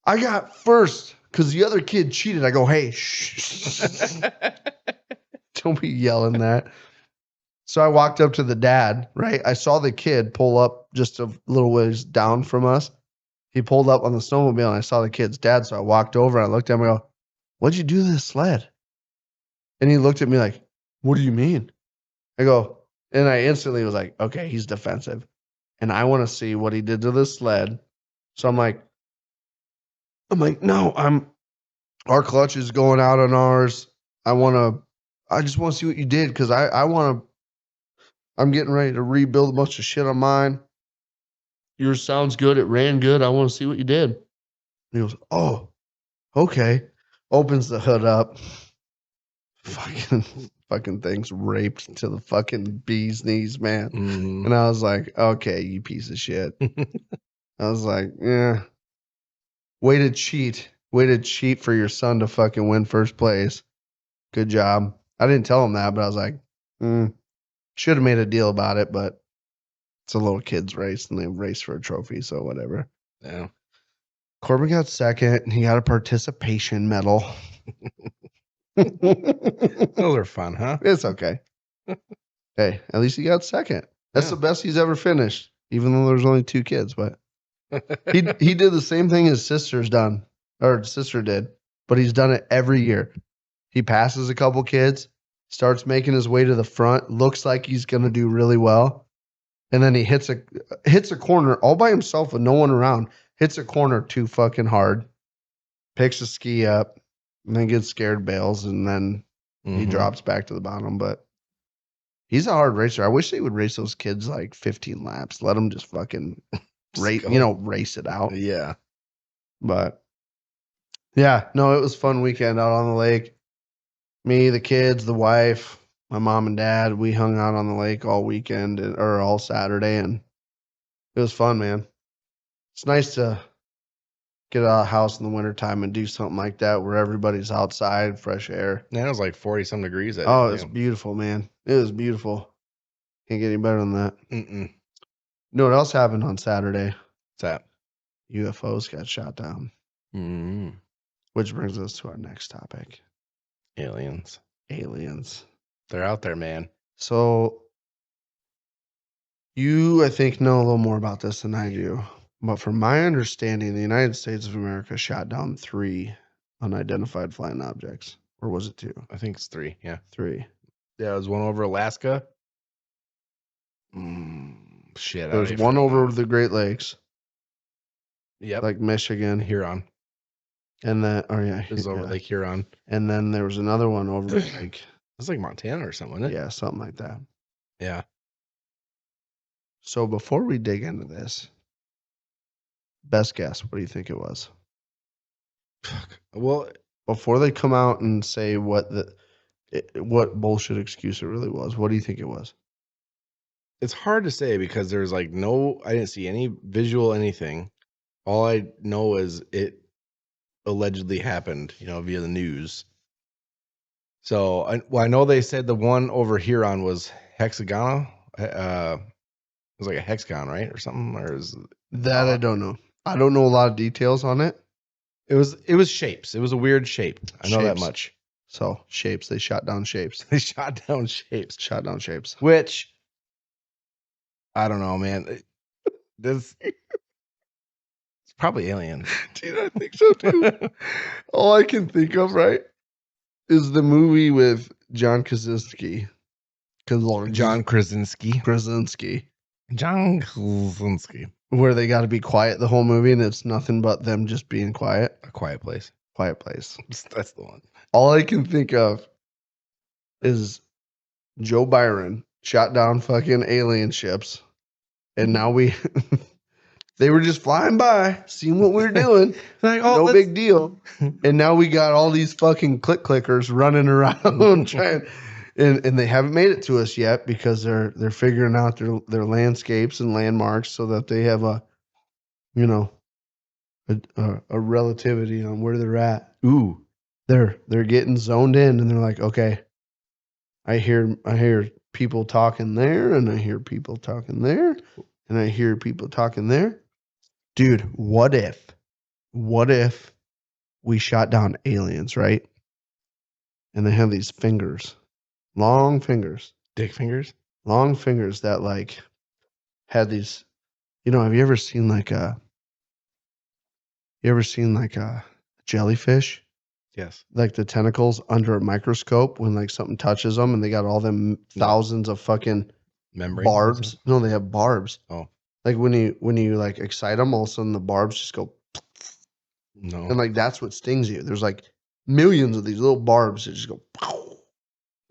I got first because the other kid cheated. I go, hey, shh. Don't be yelling that. So I walked up to the dad, right? I saw the kid pull up just a little ways down from us. He pulled up on the snowmobile and I saw the kid's dad. So I walked over and I looked at him and I go, what'd you do to this sled? And he looked at me like, what do you mean? I go, and I instantly was like, okay, he's defensive. And I want to see what he did to this sled. So I'm like, no, our clutch is going out on ours. I just want to see what you did because I'm getting ready to rebuild a bunch of shit on mine. Yours sounds good. It ran good. I want to see what you did. And he goes, oh, okay. Opens the hood up. Fucking thing's raped to the fucking bee's knees, man. Mm. And I was like, okay, you piece of shit. I was like, yeah. Way to cheat for your son to fucking win first place. Good job. I didn't tell him that, but I was like, should have made a deal about it, but it's a little kid's race and they race for a trophy, so whatever. Yeah. Corbin got second and he got a participation medal. Those are fun, huh? It's okay. Hey, at least he got second. That's the best he's ever finished, even though there's only 2 kids, but he did the same thing his sister did, but he's done it every year. He passes a couple kids, starts making his way to the front, looks like he's going to do really well. And then he hits a corner all by himself with no one around, hits a corner too fucking hard, picks a ski up, and then gets scared, bails, and then he drops back to the bottom. But he's a hard racer. I wish they would race those kids like 15 laps. Let them just fucking race it out. Yeah. But yeah, no, it was a fun weekend out on the lake. Me, the kids, the wife, my mom and dad, we hung out on the lake all weekend or all Saturday, and it was fun, man. It's nice to get out of the house in the wintertime and do something like that where everybody's outside, fresh air. Yeah, it was like 40-some degrees. It's beautiful, man. It was beautiful. Can't get any better than that. You know what else happened on Saturday? What's that? UFOs got shot down. Which brings us to our next topic. Aliens. Aliens. They're out there, man. So you, I think, know a little more about this than I do. But from my understanding, the United States of America shot down 3 unidentified flying objects. Or was it 2? I think it's 3. Yeah. 3. Yeah, it was one over Alaska. Shit. There's one over the Great Lakes. Yep. Like Michigan. Huron. And then, oh yeah. It was over Lake Huron. And then there was another one over like. It was like Montana or something, wasn't it? Yeah, something like that. Yeah. So before we dig into this, best guess, what do you think it was? Well, before they come out and say what bullshit excuse it really was, what do you think it was? it's hard to say because there's like I didn't see any visual anything. All I know is it allegedly happened, via the news. So I know they said the one over Huron was hexagonal. It was like a hexagon, right, or something, or is that I don't know. I don't know a lot of details on it. It was shapes. It was a weird shape. I know that much. So shapes. They shot down shapes. They shot down shapes. Shot down shapes. Which I don't know, man. This it's probably alien. Dude, I think so too. All I can think of, right, is the movie with John Krasinski. John Krasinski. John Krasinski. Where they got to be quiet the whole movie, and it's nothing but them just being quiet. A Quiet Place. Quiet Place. That's the one. All I can think of is Joe Byron shot down fucking alien ships, and now they were just flying by, seeing what we were doing. Like, no big deal. And now we got all these fucking clickers running around trying, and they haven't made it to us yet because they're figuring out their landscapes and landmarks so that they have a relativity on where they're at. Ooh, they're getting zoned in, and they're like, okay, I hear people talking there, and I hear people talking there, and I hear people talking there. Dude, what if we shot down aliens, right? And they have these fingers, long fingers, dick fingers, long fingers that like had these. Have you ever seen like a jellyfish? Yes. Like the tentacles under a microscope when like something touches them, and they got all them thousands of fucking membranes. Barbs. No, they have barbs. Oh. Like when you like excite them, all of a sudden the barbs just go. No. And like that's what stings you. There's like millions of these little barbs that just go. I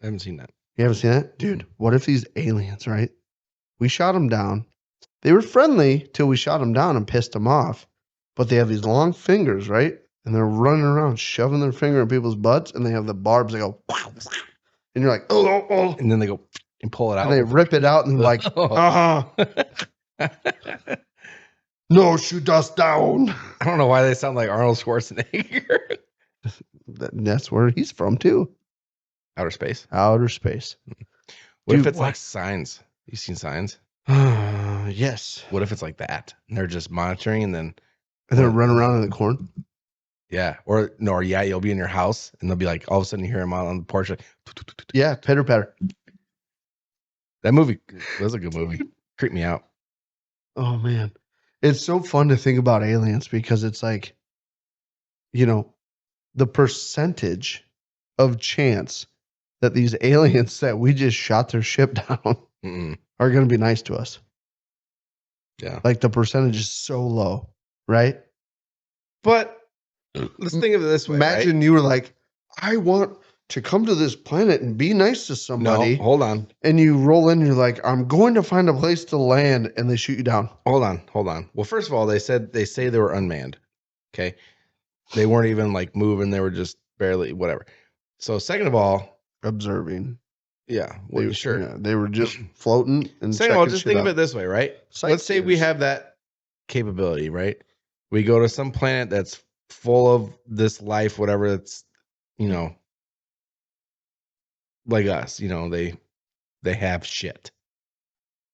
haven't seen that. You haven't seen that? Dude, what if these aliens, right? We shot them down. They were friendly till we shot them down and pissed them off. But they have these long fingers, right? And they're running around shoving their finger in people's butts, and they have the barbs that go. And you're like, oh. And then they go and pull it out. And they rip it out and like, no, shoot us down. I don't know why they sound like Arnold Schwarzenegger. That's where he's from too. Outer space. What if it's like Signs? You seen Signs? Yes. What if it's like that? And they're just monitoring, and then they're running around in the corn. Yeah, or you'll be in your house, and they'll be like, all of a sudden you hear them out on the porch. Like, yeah, pitter patter. That movie was a good movie. Creeped me out. Oh man, it's so fun to think about aliens because it's like, the percentage of chance that these aliens that we just shot their ship down are going to be nice to us. Yeah, like the percentage is so low, right? But let's think of it this way. Imagine you were like, I want to come to this planet and be nice to somebody. No, hold on. And you roll in, and you're like, I'm going to find a place to land, and they shoot you down. Hold on. Well, first of all, they say they were unmanned. Okay. They weren't even like moving. They were just barely whatever. So second of all, observing. Yeah. Well, sure. Yeah, they were just floating. And second of all, just think of it this way, right? Let's say we have that capability, right? We go to some planet that's full of this life, whatever that's, like us, they have shit.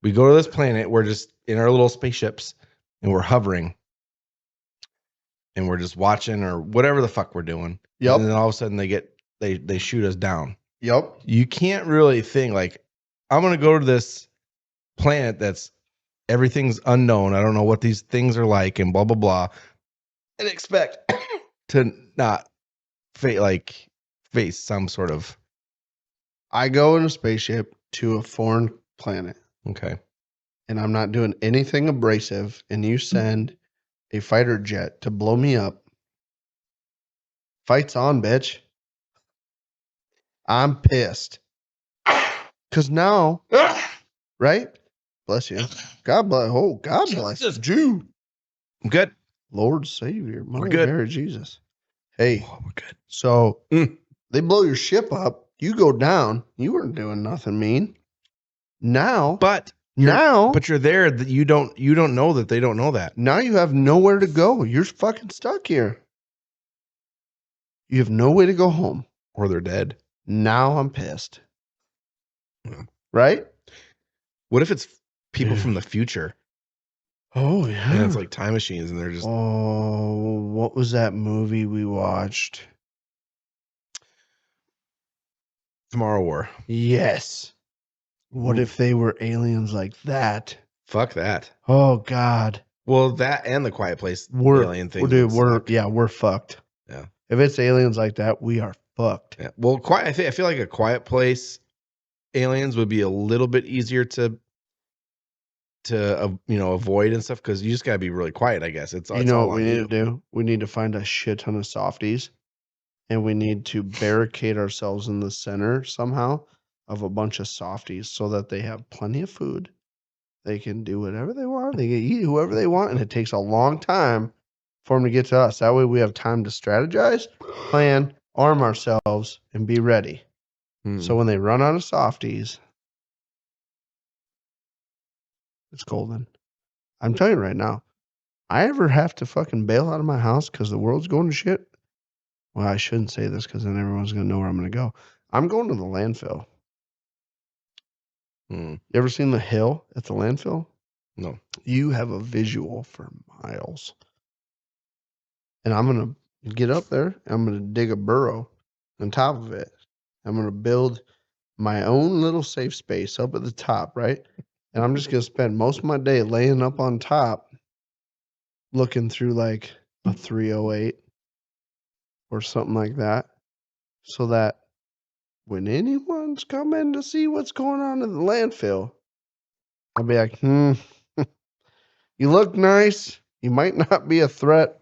We go to this planet, we're just in our little spaceships and we're hovering. and we're just watching or whatever the fuck we're doing. Yep. And then all of a sudden they shoot us down. Yep. You can't really think like, I'm going to go to this planet that's everything's unknown. I don't know what these things are like and blah, blah, blah. And expect to not face some sort of. I go in a spaceship to a foreign planet. Okay. And I'm not doing anything abrasive. And you send a fighter jet to blow me up. Fight's on, bitch. I'm pissed. Because now, right? Bless you. God bless. Oh, God bless. Jesus, Jew. I'm good. Lord Savior. Mother good. Mary Jesus. Hey. Oh, we're good. So they blow your ship up. You go down. You weren't doing nothing mean. Now. But you're there that you don't know that they don't know that. Now you have nowhere to go. You're fucking stuck here. You have no way to go home. Or they're dead. Now I'm pissed. Yeah. Right? What if it's people from the future? Oh, yeah. And it's like time machines and they're just. Oh, what was that movie we watched? Tomorrow War. Yes. What if they were aliens like that? Fuck that. Oh, God. Well, that and the Quiet Place alien thing. Dude, we're fucked. Yeah. If it's aliens like that, we are fucked. Yeah. Well, I feel like a Quiet Place aliens would be a little bit easier to avoid and stuff because you just gotta be really quiet. I guess it's what we need to do. We need to find a shit ton of softies, and we need to barricade ourselves in the center somehow of a bunch of softies so that they have plenty of food. They can do whatever they want. They can eat whoever they want, and it takes a long time for them to get to us. That way we have time to strategize, plan, arm ourselves, and be ready. So when they run out of softies, it's golden. I'm telling you right now, I ever have to fucking bail out of my house because the world's going to shit? Well, I shouldn't say this because then everyone's going to know where I'm going to go. I'm going to the landfill. You ever seen the hill at the landfill? No. You have a visual for miles. And I'm going to get up there. I'm going to dig a burrow on top of it. I'm going to build my own little safe space up at the top, right? And I'm just going to spend most of my day laying up on top looking through like a 308 or something like that so that when anyone's coming to see what's going on in the landfill, I'll be like, you look nice. You might not be a threat.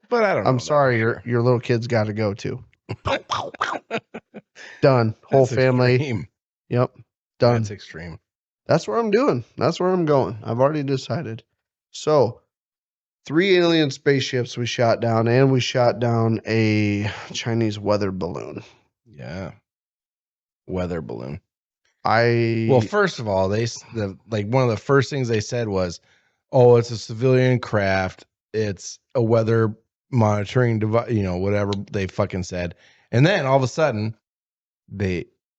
But I don't know. I'm sorry, your little kid's got to go too. Done. Whole That's family. Extreme. Yep. Done. That's extreme. That's what I'm doing. That's where I'm going. I've already decided. So 3 alien spaceships we shot down, and we shot down a Chinese weather balloon. Yeah. Weather balloon. Well, first of all, one of the first things they said was, "Oh, it's a civilian craft. It's a weather monitoring device." Whatever they fucking said, and then all of a sudden,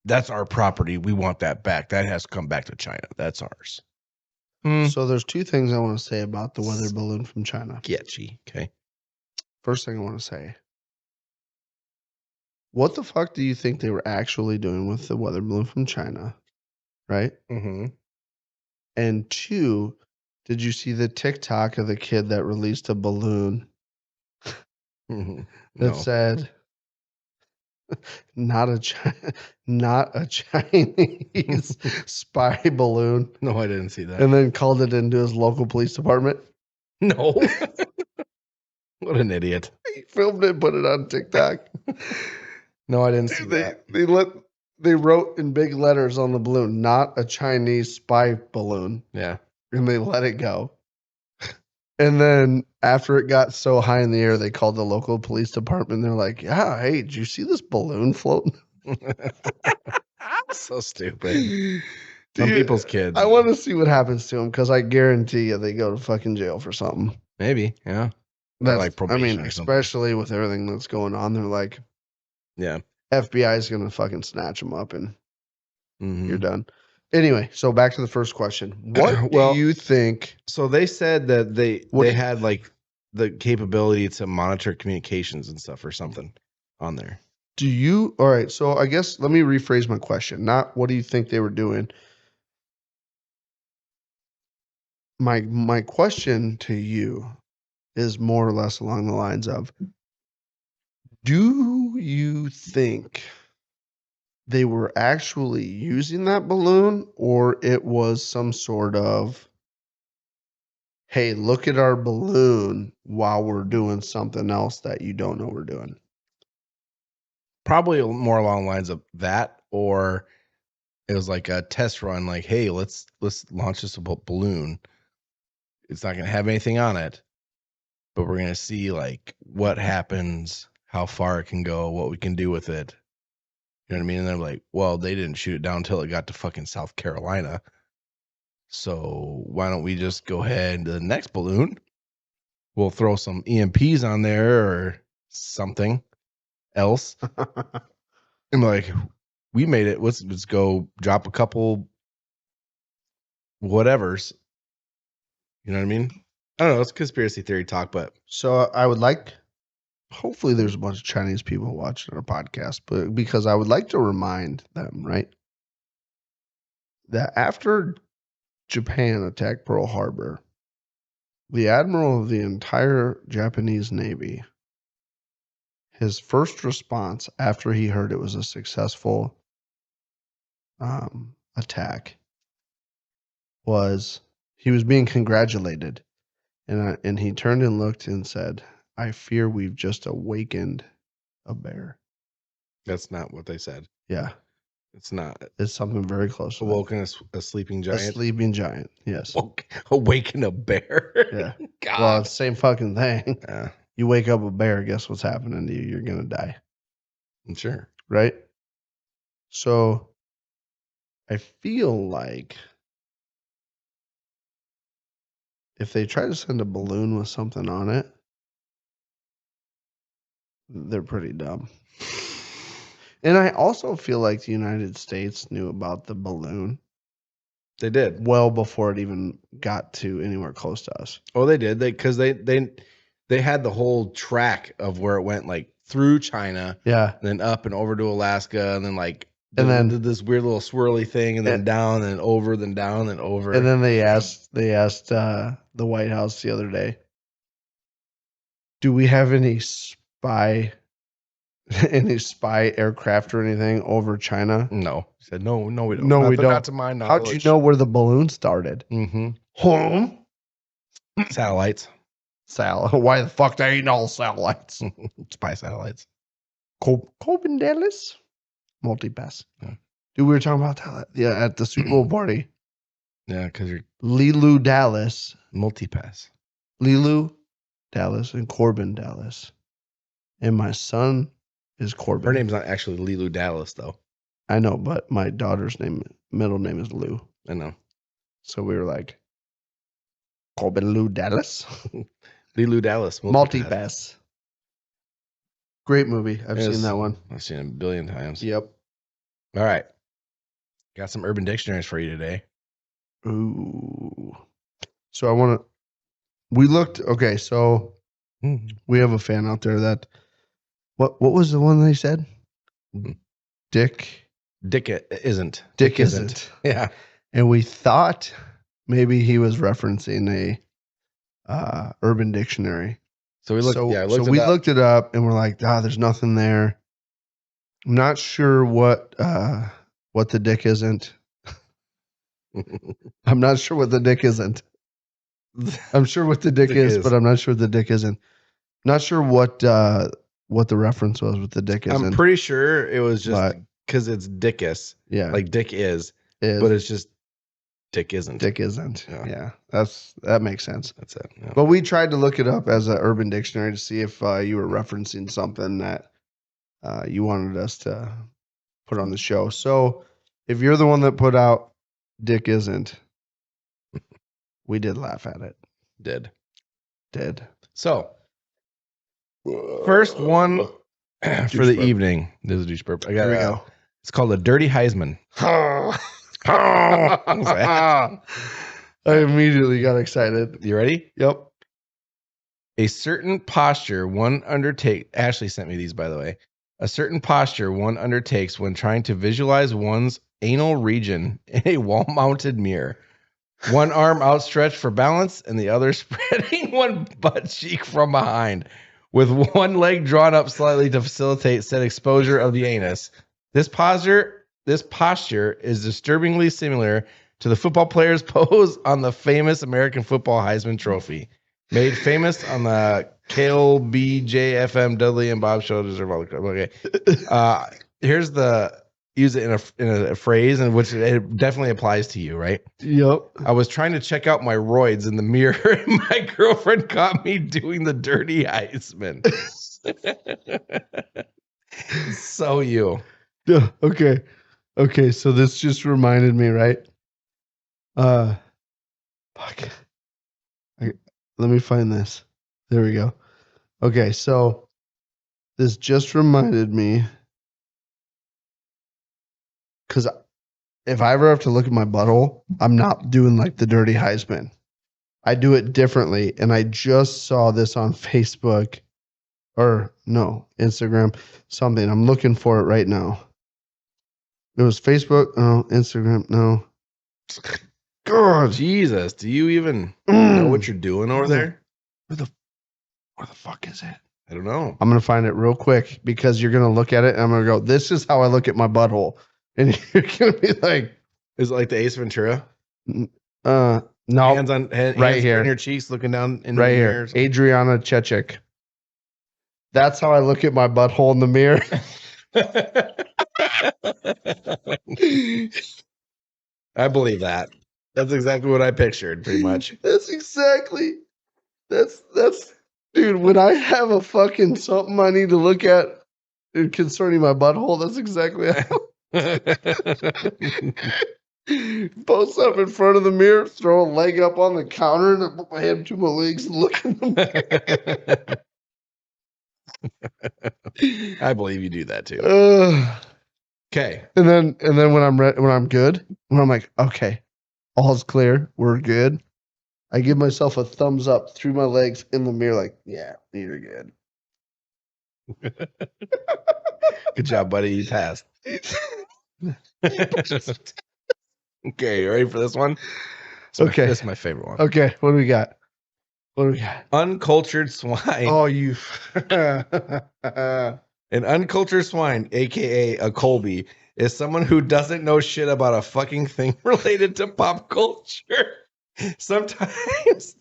that's our property. We want that back. That has to come back to China. That's ours. So there's 2 things I want to say about the weather balloon from China. Sketchy. Okay. First thing I want to say, what the fuck do you think they were actually doing with the weather balloon from China? Right? Mm-hmm. And 2, did you see the TikTok of the kid that released a balloon that said, not a Chinese spy balloon? No, I didn't see that. And then called it into his local police department? No. What an idiot. He filmed it and put it on TikTok. No, I didn't see that. They wrote in big letters on the balloon, not a Chinese spy balloon. Yeah. And they let it go. And then after it got so high in the air, they called the local police department. They're like, yeah, hey, did you see this balloon floating? So stupid. Some people's kids. I want to see what happens to them because I guarantee you they go to fucking jail for something. Maybe, yeah. That's probation especially with everything that's going on. They're like, yeah, FBI is going to fucking snatch them up and you're done. Anyway, so back to the first question. What do you think? So they said that they had like the capability to monitor communications and stuff or something on there. All right, so I guess let me rephrase my question. Not what do you think they were doing? My question to you is more or less along the lines of, do you think they were actually using that balloon, or it was some sort of, hey, look at our balloon while we're doing something else that you don't know we're doing? Probably more along the lines of that, or it was like a test run, like, hey, let's launch this balloon. It's not going to have anything on it, but we're going to see like what happens, how far it can go, what we can do with it. You know what I mean? And they're like, well, they didn't shoot it down until it got to fucking South Carolina. So why don't we just go ahead to the next balloon? We'll throw some EMPs on there or something else. And like, we made it. Let's go drop a couple whatevers. You know what I mean? I don't know. It's conspiracy theory talk, but So I would like, hopefully there's a bunch of Chinese people watching our podcast, but because I would like to remind them, right, that after Japan attacked Pearl Harbor, the admiral of the entire Japanese Navy, his first response after he heard it was a successful attack was he was being congratulated, and he turned and looked and said, "I fear we've just awakened a bear." that's not what they said. Yeah, It's not. it's something very close to that. Awoken a sleeping A giant. sleeping giant. Yes. Awaken a bear. Yeah. God. Well, it's the same fucking thing. Yeah, You wake up a bear, guess what's happening to you? You're gonna die, I'm sure. right? So I feel like if they try to send a balloon with something on it, they're pretty dumb. And I also feel like the United States knew about the balloon They did. well before it even got to anywhere close to us. Oh, they did. Because they had the whole track of where it went, like through China, Yeah. then up and over to Alaska, and then like And then- did this weird little swirly thing, and then down, and over, then down, and over. And then they asked the White House the other day, do we have any spy aircraft or anything over China? No, he said no, we don't. No, we don't. Not to my knowledge. How'd you know where the balloon started? Mm-hmm. Home? Satellites, Why the fuck they ain't all satellites? spy satellites. Colby Dallas? Multipass. Yeah. Dude, we were talking about that at the Super Bowl party. Yeah, because you're Lilu Dallas. multipass. Lilu Dallas and Corbin Dallas. And my son is Corbin. Her name's not actually Lilu Dallas, though. I know, but my daughter's middle name is Lou. I know. So we were like, Corbin Lou Dallas? Lilu Dallas. Multipass. Great movie. I've seen that one. I've seen it a billion times. Yep. All right. Got some urban dictionaries for you today. Ooh. So we looked, okay, so we have a fan out there that, what was the one they said? Dick isn't. Dick isn't. Yeah. And we thought maybe he was referencing a urban dictionary. So we looked. Looked it up and we're like, there's nothing there. I'm not sure what the dick isn't. I'm not sure what the dick isn't. I'm sure what the dick is, but I'm not sure the dick isn't. Not sure what the reference was with the dick isn't. I'm pretty sure it was just because it's dickus. Yeah. Like dick is, but it's just dick isn't. Dick isn't. Yeah. That makes sense. That's it. Yeah. But we tried to look it up as an urban dictionary to see if you were referencing something that you wanted us to put on the show. So if you're the one that put out dick isn't, we did laugh at it. Did. So first one for the evening. This is a douche burp. Here we go. It's called a dirty Heisman. I immediately got excited. You ready? Yep. A certain posture one undertakes. Ashley sent me these, by the way. A certain posture one undertakes when trying to visualize one's anal region in a wall-mounted mirror. One arm outstretched for balance and the other spreading one butt cheek from behind, with one leg drawn up slightly to facilitate said exposure of the anus. This posture is disturbingly similar to the football player's pose on the famous American football Heisman Trophy, made famous on the Colby, JFM, Dudley, and Bob show. Okay. Here's the use it in a phrase in which it definitely applies to you, right? Yep. I was trying to check out my roids in the mirror, and my girlfriend caught me doing the dirty Heisman. So you. Yeah, okay. Okay, so this just reminded me, right? Fuck. Let me find this. There we go. Okay, so this just reminded me, because if I ever have to look at my butthole, I'm not doing like the dirty Heisman. I do it differently, and I just saw this on Facebook, or no, Instagram, something. I'm looking for it right now. It was Facebook, no, Instagram, no. God, Jesus, do you even know what you're doing over there? Where the fuck is it? I don't know. I'm gonna find it real quick because you're gonna look at it and I'm gonna go, this is how I look at my butthole. And you're gonna be like, Is it like the Ace Ventura? no, Hands on hands right here in your cheeks, looking down in right the here. mirror or something? Adriana Chechik. That's how I look at my butthole in the mirror. I believe that. That's exactly what I pictured, pretty much. That's dude, when I have a fucking something I need to look at concerning my butthole, that's exactly how post up in front of the mirror, throw a leg up on the counter, and I put my head between my legs and look in the mirror. I believe you do that too. Okay. And then when I'm good, when I'm like, okay, all's clear, we're good, I give myself a thumbs up through my legs in the mirror, like, yeah, you're good. Good job, buddy. You passed. Okay, you ready for this one? Okay. This is my favorite one. Okay, what do we got? Uncultured swine. Oh, you. An uncultured swine, aka a Colby, is someone who doesn't know shit about a fucking thing related to pop culture. Sometimes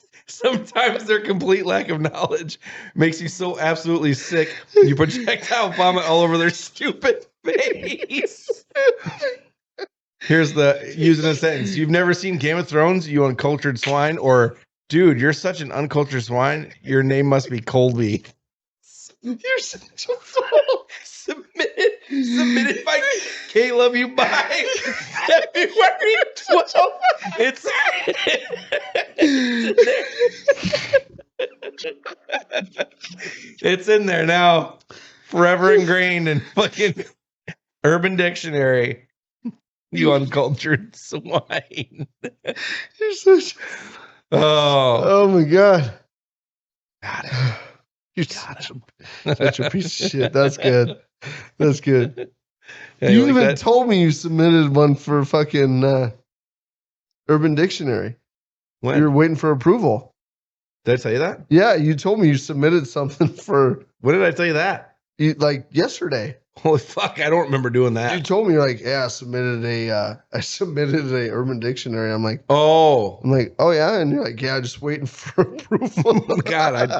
their complete lack of knowledge makes you so absolutely sick you projectile vomit all over their stupid face. Here's the using a sentence. You've never seen Game of Thrones, you uncultured swine? Or, dude, you're such an uncultured swine. Your name must be Colby. You're such a fool. Submitted by Caleb you by February 12th. It's in there now. Forever ingrained in fucking Urban Dictionary. You uncultured swine. You're such. Oh my god. Got it. You're such a piece of shit. That's good. That's good. Yeah, you like even that? told me you submitted one for fucking Urban Dictionary. When? You were waiting for approval. Did I tell you that? Yeah, you told me you submitted something for When did I tell you that? like yesterday. Holy fuck, I don't remember doing that. You told me, you're like, yeah, I submitted a Urban Dictionary. I'm like, oh yeah, and you're like, yeah, just waiting for approval. God,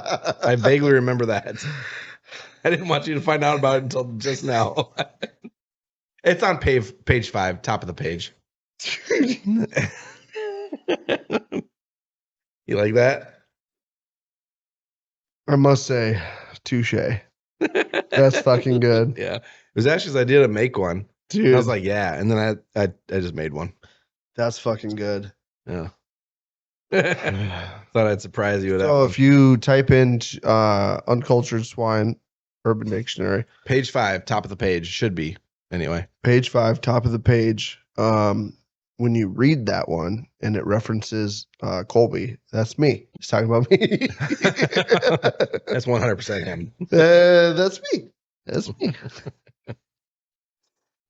I vaguely remember that. I didn't want you to find out about it until just now. It's on page 5, top of the page. You like that? I must say, touche. That's fucking good. Yeah. It was Ash's idea to make one. Dude. I was like, yeah. And then I just made one. That's fucking good. Yeah. Thought I'd surprise you with that. So one. if you type in uncultured swine Urban Dictionary, page 5, top of the page, should be anyway. page 5, top of the page, when you read that one and it references Colby, that's me. He's talking about me. That's 100% him. That's me. That's me.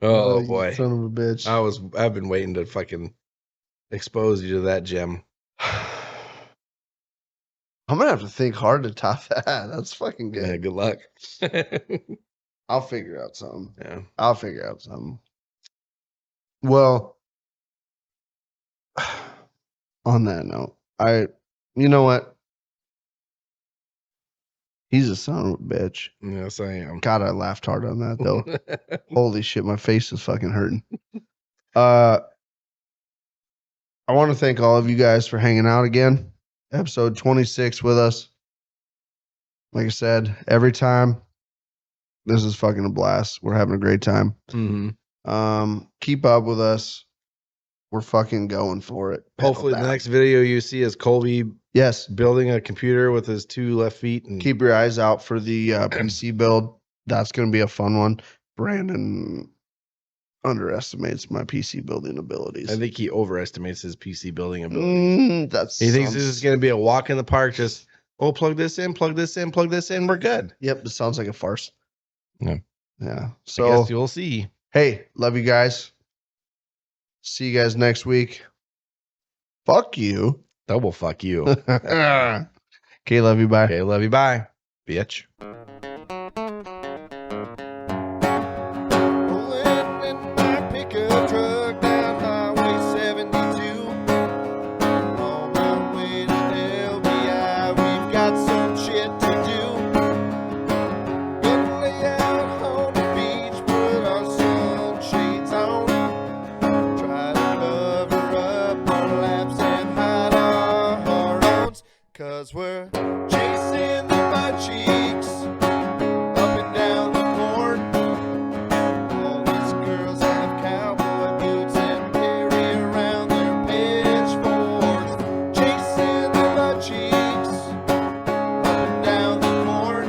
Oh You boy. son of a bitch. I've been waiting to fucking expose you to that gem. I'm gonna have to think hard to top that. That's fucking good. Yeah, good luck. I'll figure out something. Yeah. I'll figure out something. Well, on that note, you know what? He's a son of a bitch. Yes, I am. God, I laughed hard on that though. Holy shit, my face is fucking hurting. I want to thank all of you guys for hanging out again. Episode 26 with us. Like I said, every time, this is fucking a blast. We're having a great time. Mm-hmm. Keep up with us. We're fucking going for it. Hopefully, the next video you see is Colby building a computer with his 2 left feet. And keep your eyes out for the PC build. That's going to be a fun one. Brandon underestimates my PC building abilities. I think he overestimates his PC building abilities. He thinks this is going to be a walk in the park. Just plug this in, plug this in, plug this in. We're good. Yep, it sounds like a farce. Yeah. So I guess you'll see. Hey, love you guys. See you guys next week. Fuck you. Double fuck you. Okay, love you. Bye. Okay, love you. Bye, bitch. Rolling in my pickup truck down Highway 72. On my way to LBI, we've got some shit to do. Gonna lay out on the beach, put our sunshades on. Try to cover up our laps and hide our hormones. 'Cause we're chasing the mud cheeks up and down the court. All these girls have cowboy boots and carry around their pitchforks. Chasing the mud cheeks up and down the court.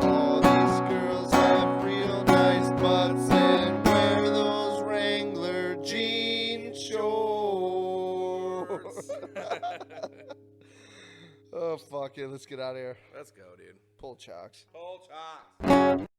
All these girls have real nice butts and wear those Wrangler jean shorts. Oh, fuck it. Let's get out of here. Let's go, dude. Pull chocks. Pull chalk.